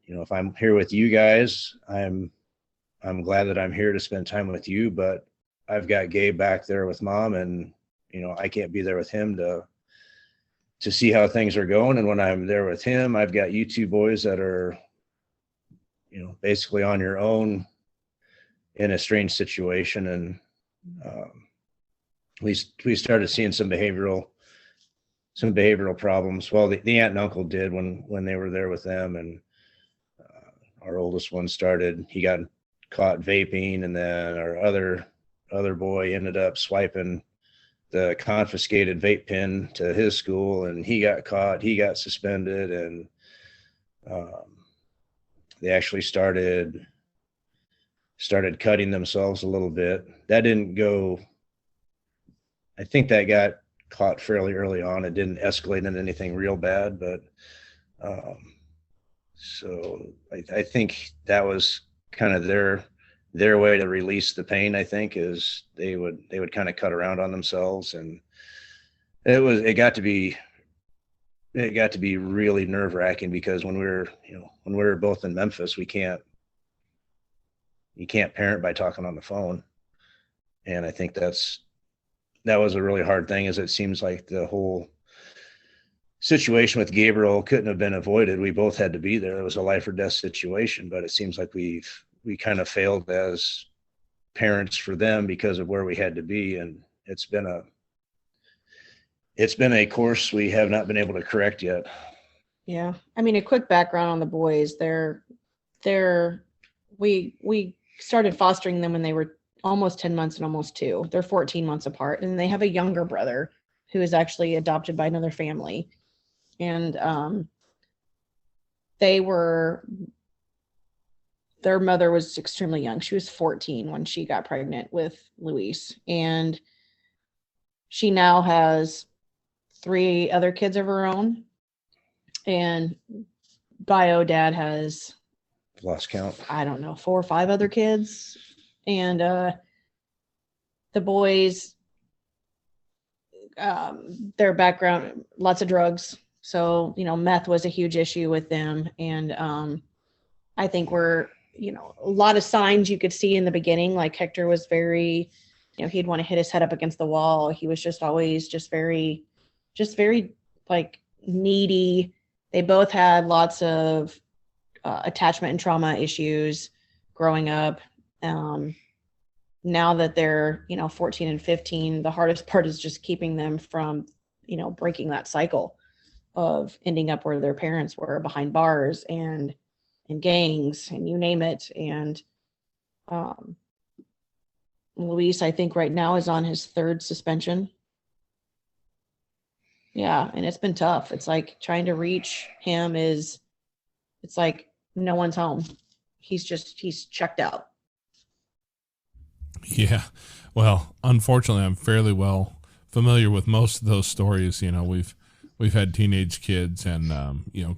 If I'm here with you guys, I'm glad that I'm here to spend time with you, but I've got Gabe back there with mom, and, I can't be there with him to see how things are going. And when I'm there with him, I've got you 2 boys that are, basically on your own in a strange situation. And we started seeing some behavioral problems. Well, the aunt and uncle did when they were there with them. And our oldest one he got caught vaping, and then our other boy ended up swiping the confiscated vape pen to his school, and he got caught. He got suspended, and they actually started cutting themselves a little bit. That didn't go. I think that got caught fairly early on. It didn't escalate into anything real bad, but so I think that was kind of their way to release the pain. I think is they would kind of cut around on themselves, and it got to be really nerve-wracking, because when we were both in Memphis, you can't parent by talking on the phone. And I think that was a really hard thing, as it seems like the whole situation with Gabriel couldn't have been avoided. We both had to be there. It was a life or death situation, but it seems like we kind of failed as parents for them because of where we had to be. And it's been a course we have not been able to correct yet. Yeah. I mean, a quick background on the boys. We started fostering them when they were almost 10 months and almost 2. They're 14 months apart, and they have a younger brother who is actually adopted by another family. And their mother was extremely young. She was 14 when she got pregnant with Luis, and she now has 3 other kids of her own, and bio dad has lost count. I don't know, 4 or 5 other kids. And the boys, their background, lots of drugs. So, meth was a huge issue with them. And I think a lot of signs you could see in the beginning, like Hector was very, he'd want to hit his head up against the wall. He was just always just very like needy. They both had lots of attachment and trauma issues growing up. Now that they're 14 and 15, the hardest part is just keeping them from breaking that cycle of ending up where their parents were, behind bars and gangs and you name it. And Luis, I think right now is on his 3rd suspension. Yeah, and it's been tough. It's like trying to reach him it's like no one's home. He's checked out. Yeah. Well, unfortunately, I'm fairly well familiar with most of those stories. We've had teenage kids and,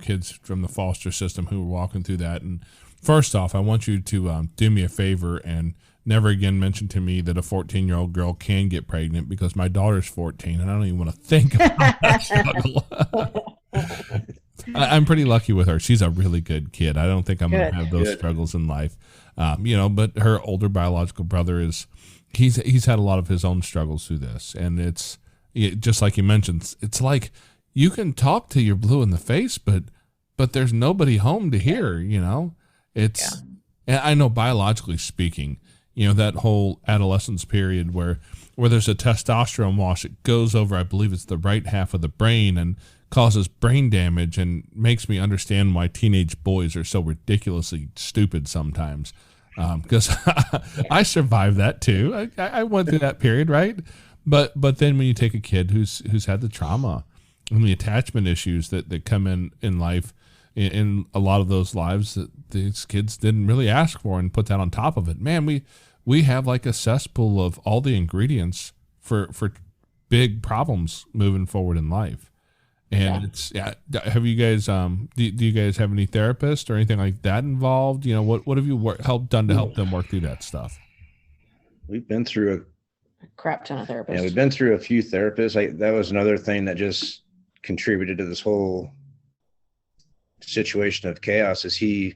kids from the foster system who were walking through that. And first off, I want you to do me a favor and never again mention to me that a 14-year-old girl can get pregnant, because my daughter's 14 and I don't even want to think about that struggle. I'm pretty lucky with her. She's a really good kid. I don't think I'm going to have those struggles in life. But her older biological brother he's had a lot of his own struggles through this. And it's just like you mentioned, it's like you can talk till you're blue in the face, but there's nobody home to hear, and I know biologically speaking, that whole adolescence period where there's a testosterone wash, it goes over, I believe it's the right half of the brain and causes brain damage, and makes me understand why teenage boys are so ridiculously stupid sometimes. Because I survived that too. I went through that period, right? But then when you take a kid who's had the trauma and the attachment issues that come in life, in a lot of those lives that these kids didn't really ask for, and put that on top of it, man, we have like a cesspool of all the ingredients for big problems moving forward in life. And have you guys, do you guys have any therapists or anything like that involved? What have you done to help them work through that stuff? We've been through a crap ton of therapists. Yeah, we've been through a few therapists. That was another thing that just contributed to this whole situation of chaos, is he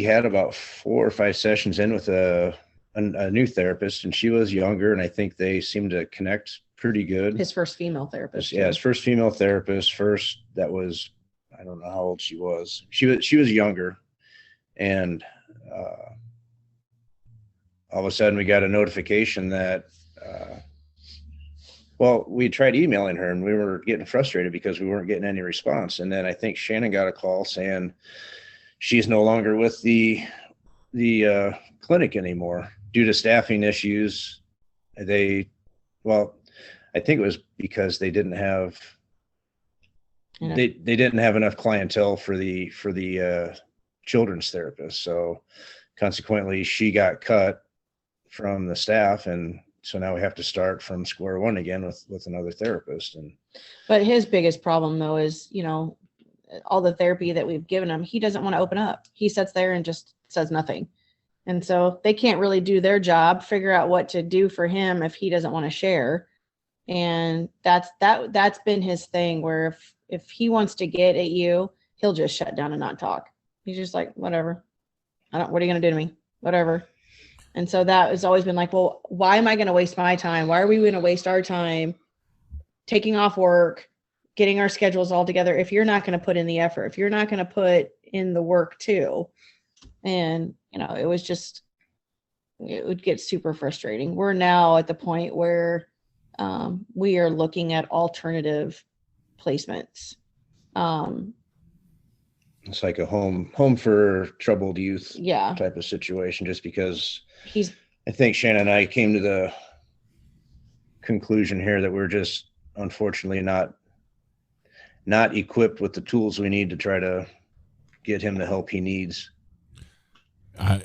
had about 4 or 5 sessions in with a new therapist, and she was younger, and I think they seemed to connect pretty good. His first female therapist. Yeah, his first female therapist. That was, I don't know how old she was. She was younger, and all of a sudden we got a notification that we tried emailing her, and we were getting frustrated because we weren't getting any response. And then I think Shannon got a call saying she's no longer with the clinic anymore due to staffing issues. I think it was because they didn't have they didn't have enough clientele for the children's therapist. So consequently, she got cut from the staff, and so now we have to start from square one again with another therapist. But his biggest problem though is, all the therapy that we've given him, he doesn't want to open up. He sits there and just says nothing. And so they can't really do their job, figure out what to do for him if he doesn't want to share. And that's been his thing, where if he wants to get at you, he'll just shut down and not talk. He's just like, whatever. What are you going to do to me? Whatever. And so that has always been like, well, why am I going to waste my time? Why are we going to waste our time taking off work, getting our schedules all together, if you're not going to put in the effort, if you're not going to put in the work too? And, it would get super frustrating. We're now at the point where we are looking at alternative placements. It's like a home for troubled youth Yeah. type of situation, just because He's I think Shannon and I came to the conclusion here that we're just unfortunately not equipped with the tools we need to try to get him the help he needs. And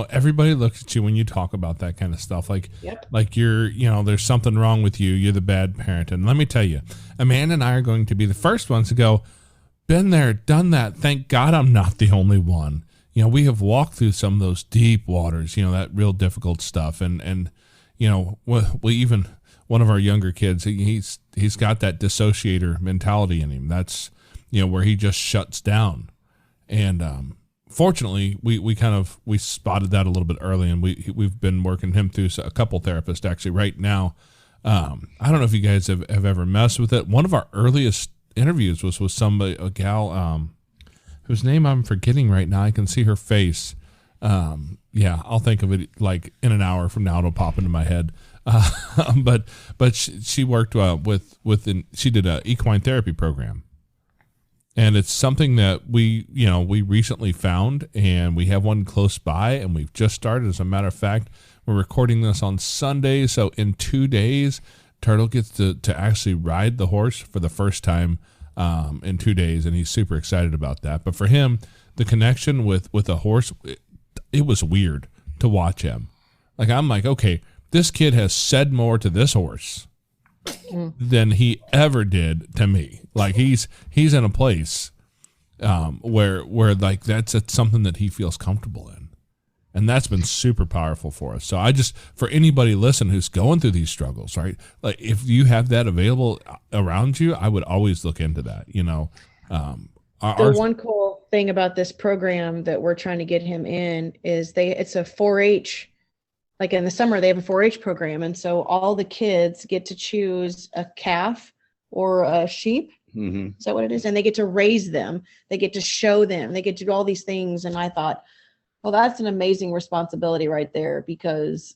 everybody looks at you when you talk about that kind of stuff, like, Yep. like you're, there's something wrong with you. You're the bad parent. And let me tell you, Amanda and I are going to be the first ones to go, been there, done that. Thank God I'm not the only one. We have walked through some of those deep waters, that real difficult stuff. And we one of our younger kids, he's got that dissociator mentality in him. That's, where he just shuts down. And fortunately, we spotted that a little bit early, and we've been working him through a couple therapists actually right now. I don't know if you guys have ever messed with it. One of our earliest interviews was with a gal whose name I'm forgetting right now. I can see her face. I'll think of it like in an hour from now. It'll pop into my head. But she worked she did a equine therapy program. And it's something that we recently found, and we have one close by, and we've just started. As a matter of fact, we're recording this on Sunday. So in 2 days, Turtle gets to actually ride the horse for the first time in 2 days. And he's super excited about that. But for him, the connection with a horse, it was weird to watch him. Like, I'm like, okay, this kid has said more to this horse than he ever did to me. Like, he's in a place where like that's something that he feels comfortable in, and that's been super powerful for us. So for anybody listen who's going through these struggles, right? Like, if you have that available around you, I would always look into that. The one cool thing about this program that we're trying to get him in is it's a 4-H. Like, in the summer, they have a 4-H program. And so all the kids get to choose a calf or a sheep. Mm-hmm. Is that what it is? And they get to raise them. They get to show them. They get to do all these things. And I thought, well, that's an amazing responsibility right there, because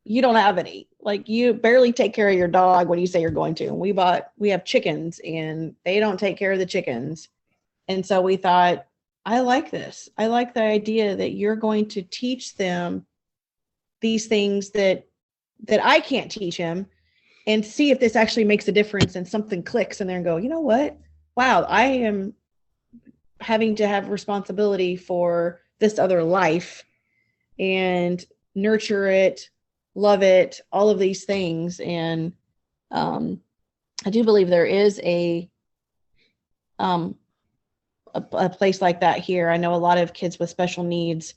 you don't have any. Like, you barely take care of your dog when you say you're going to. And we have chickens, and they don't take care of the chickens. And so we thought, I like this. I like the idea that you're going to teach them these things that I can't teach him, and see if this actually makes a difference and something clicks in there, and go, you know what? Wow, I am having to have responsibility for this other life and nurture it, love it, all of these things. And I do believe there is a place like that here. I know a lot of kids with special needs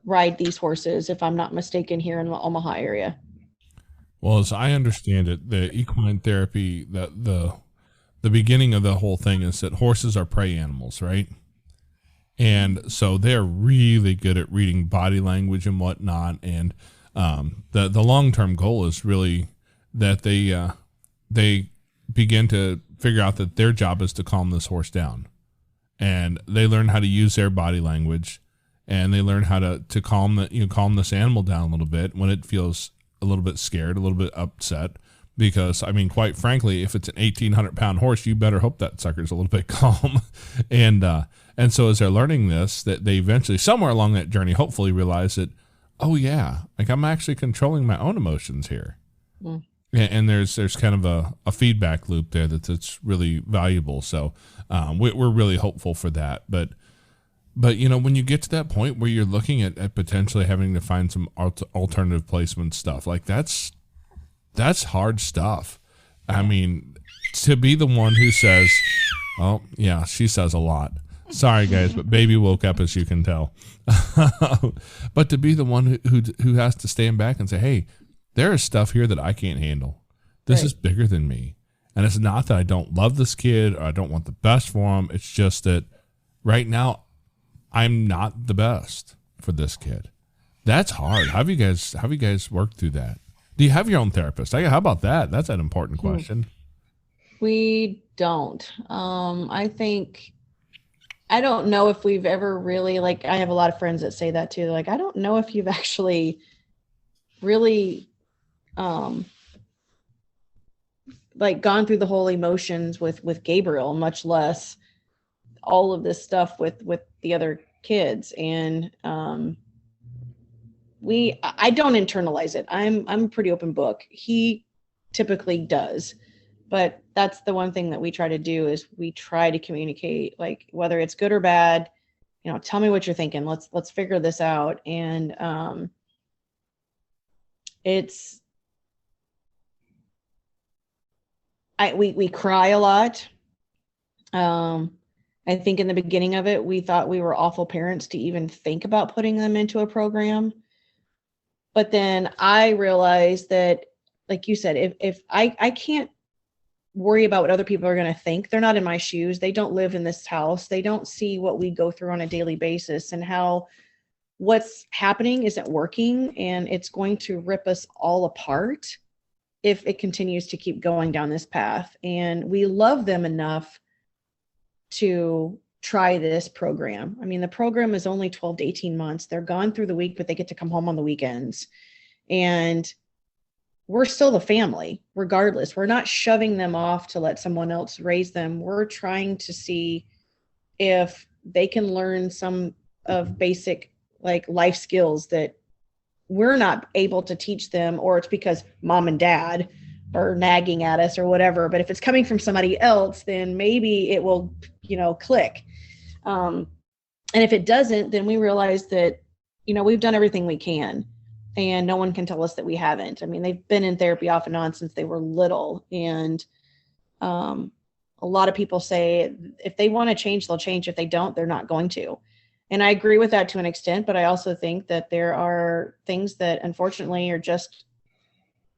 ride these horses, if I'm not mistaken, here in the Omaha area. Well, as I understand it, the equine therapy, the beginning of the whole thing is that horses are prey animals, right? And so they're really good at reading body language and whatnot. And the long-term goal is really that they begin to figure out that their job is to calm this horse down. And they learn how to use their body language, and they learn how to calm this animal down a little bit when it feels a little bit scared, a little bit upset. Because, I mean, quite frankly, if it's an 1,800-pound horse, you better hope that sucker's a little bit calm. And so as they're learning this, that they eventually, somewhere along that journey, hopefully realize that, oh yeah, like, I'm actually controlling my own emotions here. Mm. And there's kind of a feedback loop there that's really valuable. So we're really hopeful for that. But when you get to that point where you're looking at potentially having to find some alternative placement stuff, like that's hard stuff. I mean, to be the one who says, oh yeah, she says a lot. Sorry guys, but baby woke up, as you can tell. But to be the one who has to stand back and say, hey, there is stuff here that I can't handle. This is bigger than me. And it's not that I don't love this kid or I don't want the best for him. It's just that right now I'm not the best for this kid. That's hard. How have you guys worked through that? Do you have your own therapist? How about that? That's an important question. We don't. I don't know if we've ever really, like, I have a lot of friends that say that too. Like, I don't know if you've actually really like gone through the whole emotions with Gabriel, much less all of this stuff with the other kids. And I don't internalize it. I'm a pretty open book. He typically does, but that's the one thing that we try to do is we try to communicate, like, whether it's good or bad, tell me what you're thinking. Let's figure this out. And we cry a lot. I think in the beginning of it, we thought we were awful parents to even think about putting them into a program. But then I realized that, like you said, if I can't worry about what other people are going to think. They're not in my shoes. They don't live in this house. They don't see what we go through on a daily basis and how what's happening isn't working, and it's going to rip us all apart if it continues to keep going down this path. And we love them enough to try this program. I mean, the program is only 12 to 18 months. They're gone through the week, but they get to come home on the weekends. And we're still the family, regardless. We're not shoving them off to let someone else raise them. We're trying to see if they can learn some of basic like life skills that we're not able to teach them, or it's because mom and dad are nagging at us or whatever. But if it's coming from somebody else, then maybe it will, click. And if it doesn't, then we realize that, we've done everything we can. And no one can tell us that we haven't. I mean, they've been in therapy off and on since they were little. And a lot of people say if they want to change, they'll change. If they don't, they're not going to. And I agree with that to an extent. But I also think that there are things that unfortunately are just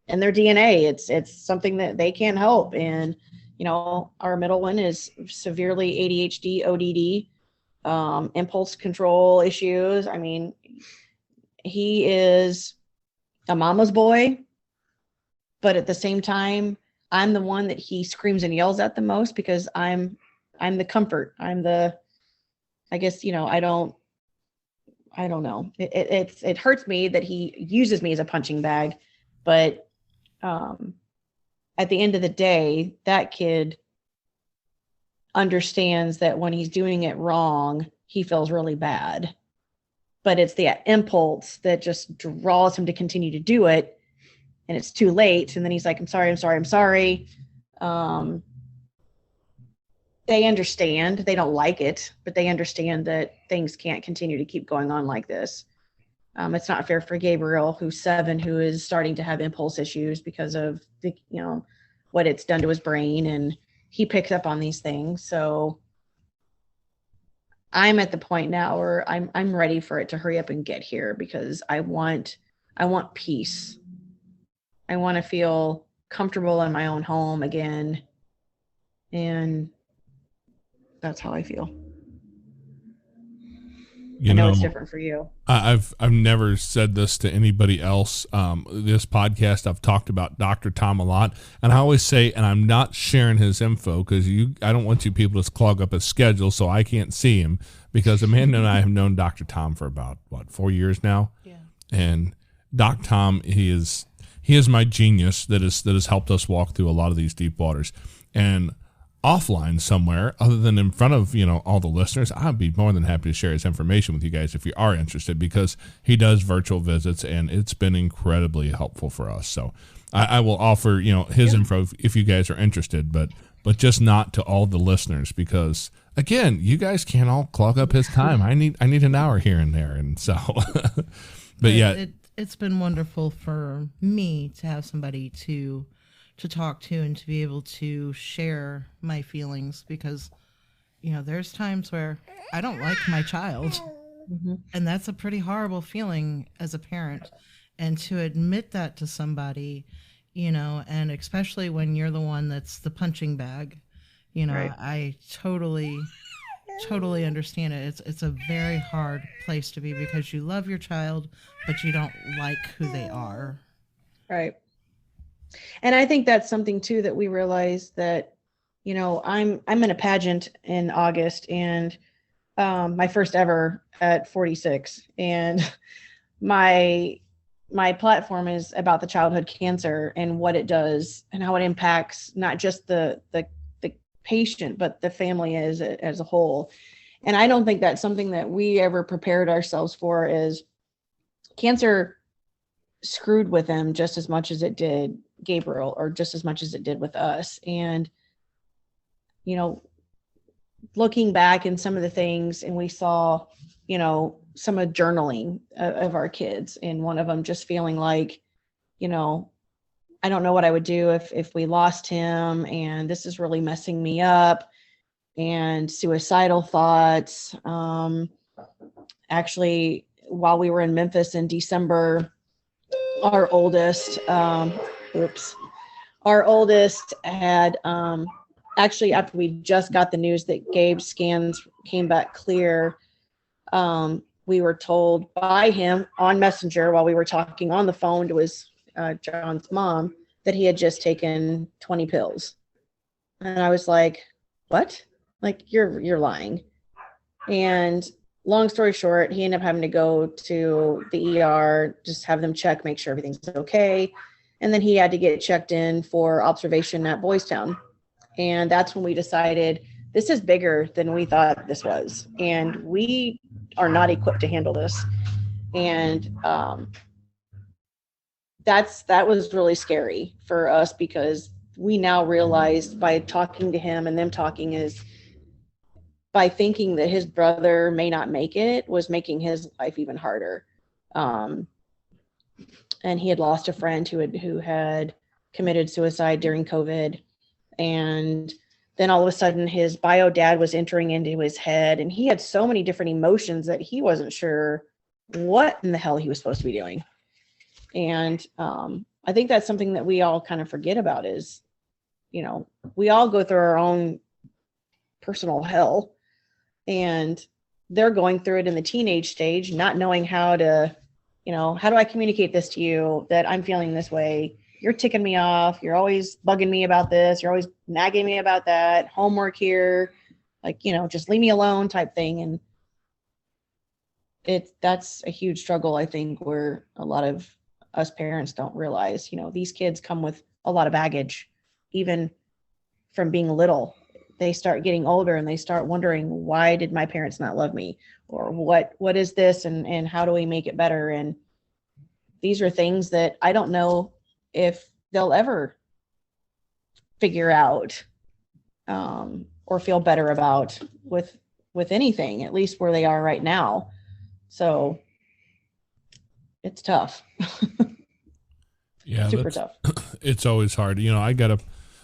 in their DNA. It's something that they can't help. And, our middle one is severely ADHD, ODD, impulse control issues. I mean, he is a mama's boy, but at the same time, I'm the one that he screams and yells at the most because I'm the comfort. I'm the, I guess, I don't know. It hurts me that he uses me as a punching bag, but at the end of the day, that kid understands that when he's doing it wrong, he feels really bad. But it's the impulse that just draws him to continue to do it. And it's too late. And then he's like, I'm sorry. They understand. They don't like it, but they understand that things can't continue to keep going on like this. It's not fair for Gabriel, who's 7, who is starting to have impulse issues because of the, what it's done to his brain. And he picks up on these things. So I'm at the point now where I'm ready for it to hurry up and get here because I want peace. I want to feel comfortable in my own home again. And that's how I feel. I know it's different for you. I've never said this to anybody else. This podcast, I've talked about Dr. Tom a lot, and I always say, and I'm not sharing his info because I don't want you people to clog up his schedule so I can't see him, because Amanda and I have known Dr. Tom for about 4 years now. Yeah. And Doc Tom, he is my genius that has helped us walk through a lot of these deep waters. And offline somewhere other than in front of all the listeners, I'd be more than happy to share his information with you guys if you are interested, because he does virtual visits and it's been incredibly helpful for us. So I will offer his info if you guys are interested, but just not to all the listeners, because again, you guys can't all clog up his time. I need an hour here and there, and so but yeah, it's been wonderful for me to have somebody to talk to and to be able to share my feelings, because there's times where I don't like my child. Mm-hmm. And that's a pretty horrible feeling as a parent, and to admit that to somebody, and especially when you're the one that's the punching bag, right. I totally understand it. It's a very hard place to be because you love your child but you don't like who they are. Right. And I think that's something too that we realize that, I'm in a pageant in August, and my first ever at 46, and my platform is about the childhood cancer and what it does and how it impacts not just the patient, but the family as a whole. And I don't think that's something that we ever prepared ourselves for, is cancer screwed with them just as much as it did Gabriel, or just as much as it did with us. And looking back in some of the things, and we saw some of journaling of our kids, and one of them just feeling like I don't know what I would do if we lost him, and this is really messing me up, and suicidal thoughts. Actually, while we were in Memphis in December, our oldest, our oldest had, actually, after we just got the news that Gabe's scans came back clear, we were told by him on Messenger while we were talking on the phone to his John's mom that he had just taken 20 pills. And I was like, what? Like, you're lying. And long story short, he ended up having to go to the ER, just have them check, make sure everything's okay. And then he had to get checked in for observation at Boys Town. And that's when we decided this is bigger than we thought this was. And we are not equipped to handle this. And that was really scary for us, because we now realized by talking to him and them talking is by thinking that his brother may not make it was making his life even harder. And he had lost a friend who had committed suicide during COVID. And then all of a sudden his bio dad was entering into his head, and he had so many different emotions that he wasn't sure what in the hell he was supposed to be doing. And I think that's something that we all kind of forget about is, you know, we all go through our own personal hell, and they're going through it in the teenage stage, not knowing how to, you know, how do I communicate this to you that I'm feeling this way? You're ticking me off. You're always bugging me about this. You're always nagging me about that. Homework here, like, you know, just leave me alone type thing. And that's a huge struggle, I think, where a lot of us parents don't realize, you know, these kids come with a lot of baggage, even from being little. They start getting older and they start wondering, why did my parents not love me? Or what is this? And how do we make it better? And these are things that I don't know if they'll ever figure out or feel better about with anything, at least where they are right now. So it's tough. Yeah, Super tough. It's always hard. You know, I got up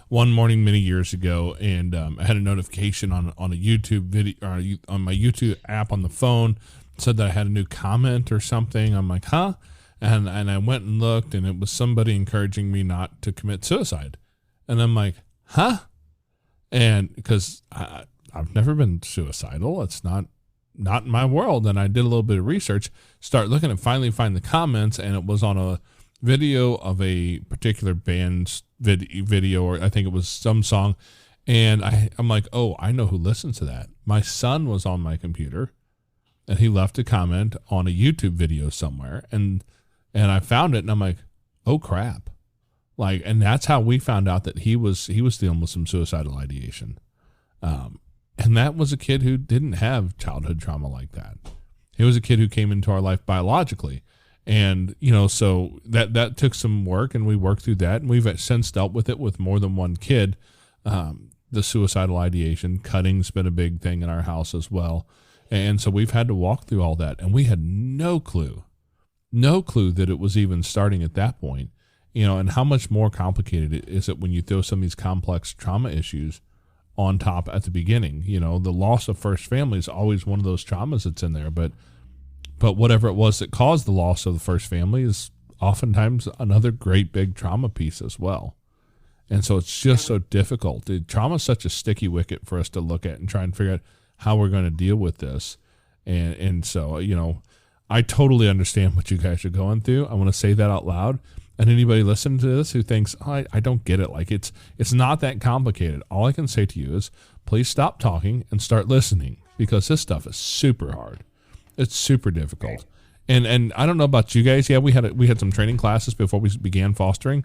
one morning many years ago, and I had a notification on a YouTube video, or on my YouTube app on the phone, said that I had a new comment or something. I'm like, huh? And I went and looked, and it was somebody encouraging me not to commit suicide. And I'm like, huh? And because I've never been suicidal. It's not in my world. And I did a little bit of research, start looking, and finally find the comments, and it was on a video of a particular band's video, or I think it was some song. And I'm like, oh, I know who listens to that. My son was on my computer, and he left a comment on a YouTube video somewhere, and I found it, and I'm like, oh crap. Like, and that's how we found out that he was dealing with some suicidal ideation. And that was a kid who didn't have childhood trauma like that. He was a kid who came into our life biologically. And, you know, so that took some work, and we worked through that, and we've since dealt with it with more than one kid. The suicidal ideation, cutting's been a big thing in our house as well. And so we've had to walk through all that, and we had no clue that it was even starting at that point, you know, and how much more complicated is it when you throw some of these complex trauma issues on top at the beginning. You know, the loss of first family is always one of those traumas that's in there, but whatever it was that caused the loss of the first family is oftentimes another great big trauma piece as well. And so it's just so difficult. Trauma is such a sticky wicket for us to look at and try and figure out how we're going to deal with this. And so, you know, I totally understand what you guys are going through. I want to say that out loud. And anybody listening to this who thinks, oh, I don't get it, like it's not that complicated. All I can say to you is please stop talking and start listening, because this stuff is super hard. It's super difficult. And I don't know about you guys. Yeah, we had some training classes before we began fostering.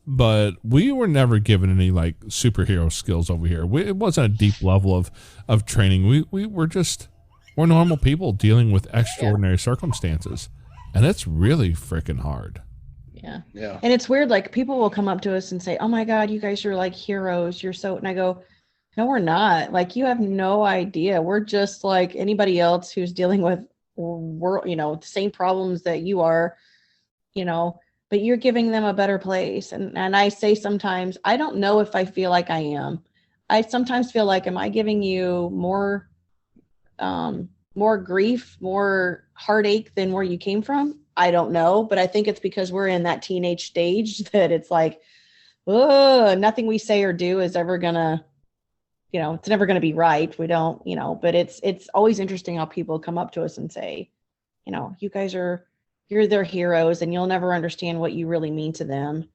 But we were never given any like superhero skills over here. It wasn't a deep level of training. We're normal people dealing with extraordinary circumstances. And it's really freaking hard. Yeah. And it's weird. Like, people will come up to us and say, oh my God, you guys are like heroes. You're so, and I go, no, we're not. Like, you have no idea. We're just like anybody else who's dealing with the same problems that you are, you know, but you're giving them a better place. And I say sometimes, I don't know if I feel like I am. I sometimes feel like, am I giving you more grief, more heartache than where you came from? I don't know, but I think it's because we're in that teenage stage that it's like, oh, nothing we say or do is ever gonna, it's never gonna be right. We don't, but it's always interesting how people come up to us and say, you guys you're their heroes and you'll never understand what you really mean to them.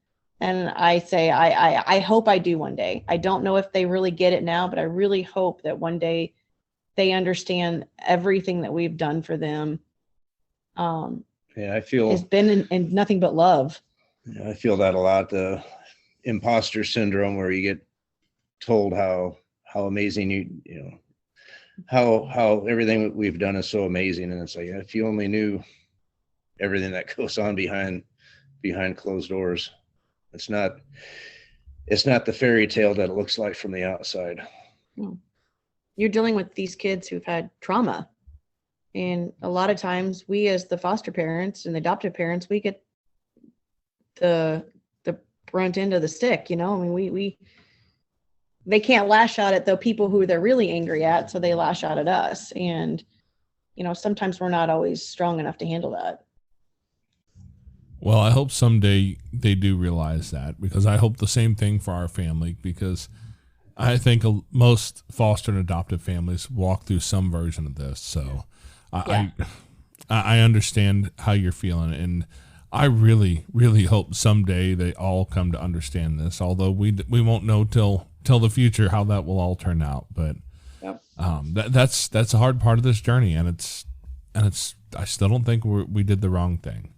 And I say, I hope I do one day. I don't know if they really get it now, but I really hope that one day they understand everything that we've done for them. Yeah, I feel it's been in nothing but love. Yeah, I feel that a lot. The imposter syndrome, where you get told how amazing how everything that we've done is so amazing, and it's like, if you only knew everything that goes on behind closed doors. It's not the fairy tale that it looks like from the outside. You're dealing with these kids who've had trauma. And a lot of times we, as the foster parents and the adoptive parents, we get the brunt end of the stick, I mean, they can't lash out at the people who they're really angry at. So they lash out at us. And, sometimes we're not always strong enough to handle that. Well, I hope someday they do realize that, because I hope the same thing for our family, because I think most foster and adoptive families walk through some version of this. So I understand how you're feeling, and I really, really hope someday they all come to understand this, although we won't know till the future how that will all turn out. But Yep. That's a hard part of this journey, and it's I still don't think we did the wrong thing.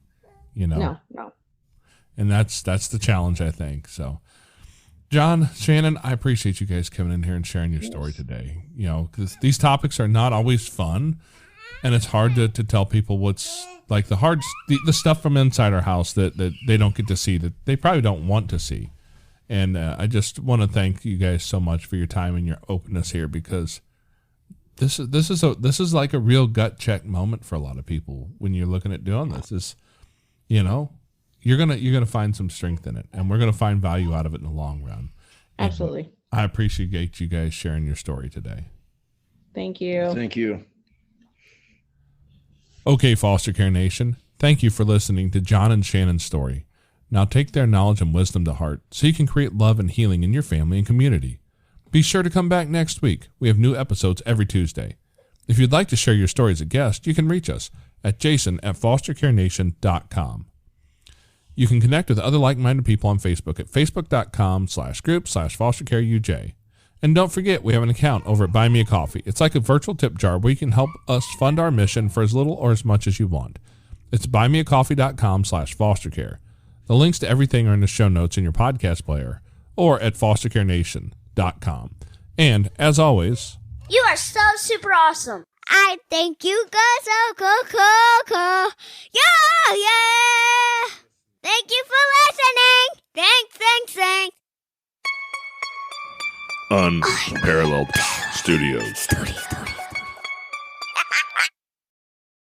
No. And that's the challenge, I think. So, John, Shannon, I appreciate you guys coming in here and sharing your story today. Because these topics are not always fun, and it's hard to tell people what's like the stuff from inside our house that they don't get to see, that they probably don't want to see. And I just want to thank you guys so much for your time and your openness here, because this is like a real gut check moment for a lot of people when you're looking at doing this. You're gonna find some strength in it, and we're gonna find value out of it in the long run. Absolutely. And I appreciate you guys sharing your story today. Thank you. Thank you. Okay, Foster Care Nation, thank you for listening to John and Shannon's story. Now take their knowledge and wisdom to heart so you can create love and healing in your family and community. Be sure to come back next week. We have new episodes every Tuesday. If you'd like to share your story as a guest, you can reach us at jason@fostercarenation.com. You can connect with other like-minded people on Facebook at facebook.com/group/fostercareuj. And don't forget, we have an account over at Buy Me a Coffee. It's like a virtual tip jar where you can help us fund our mission for as little or as much as you want. It's buymeacoffee.com/fostercare. The links to everything are in the show notes in your podcast player or at fostercarenation.com. And as always, You are so super awesome. I think you guys are cool. Yeah. Thank you for listening. Thanks. Unparalleled Studios.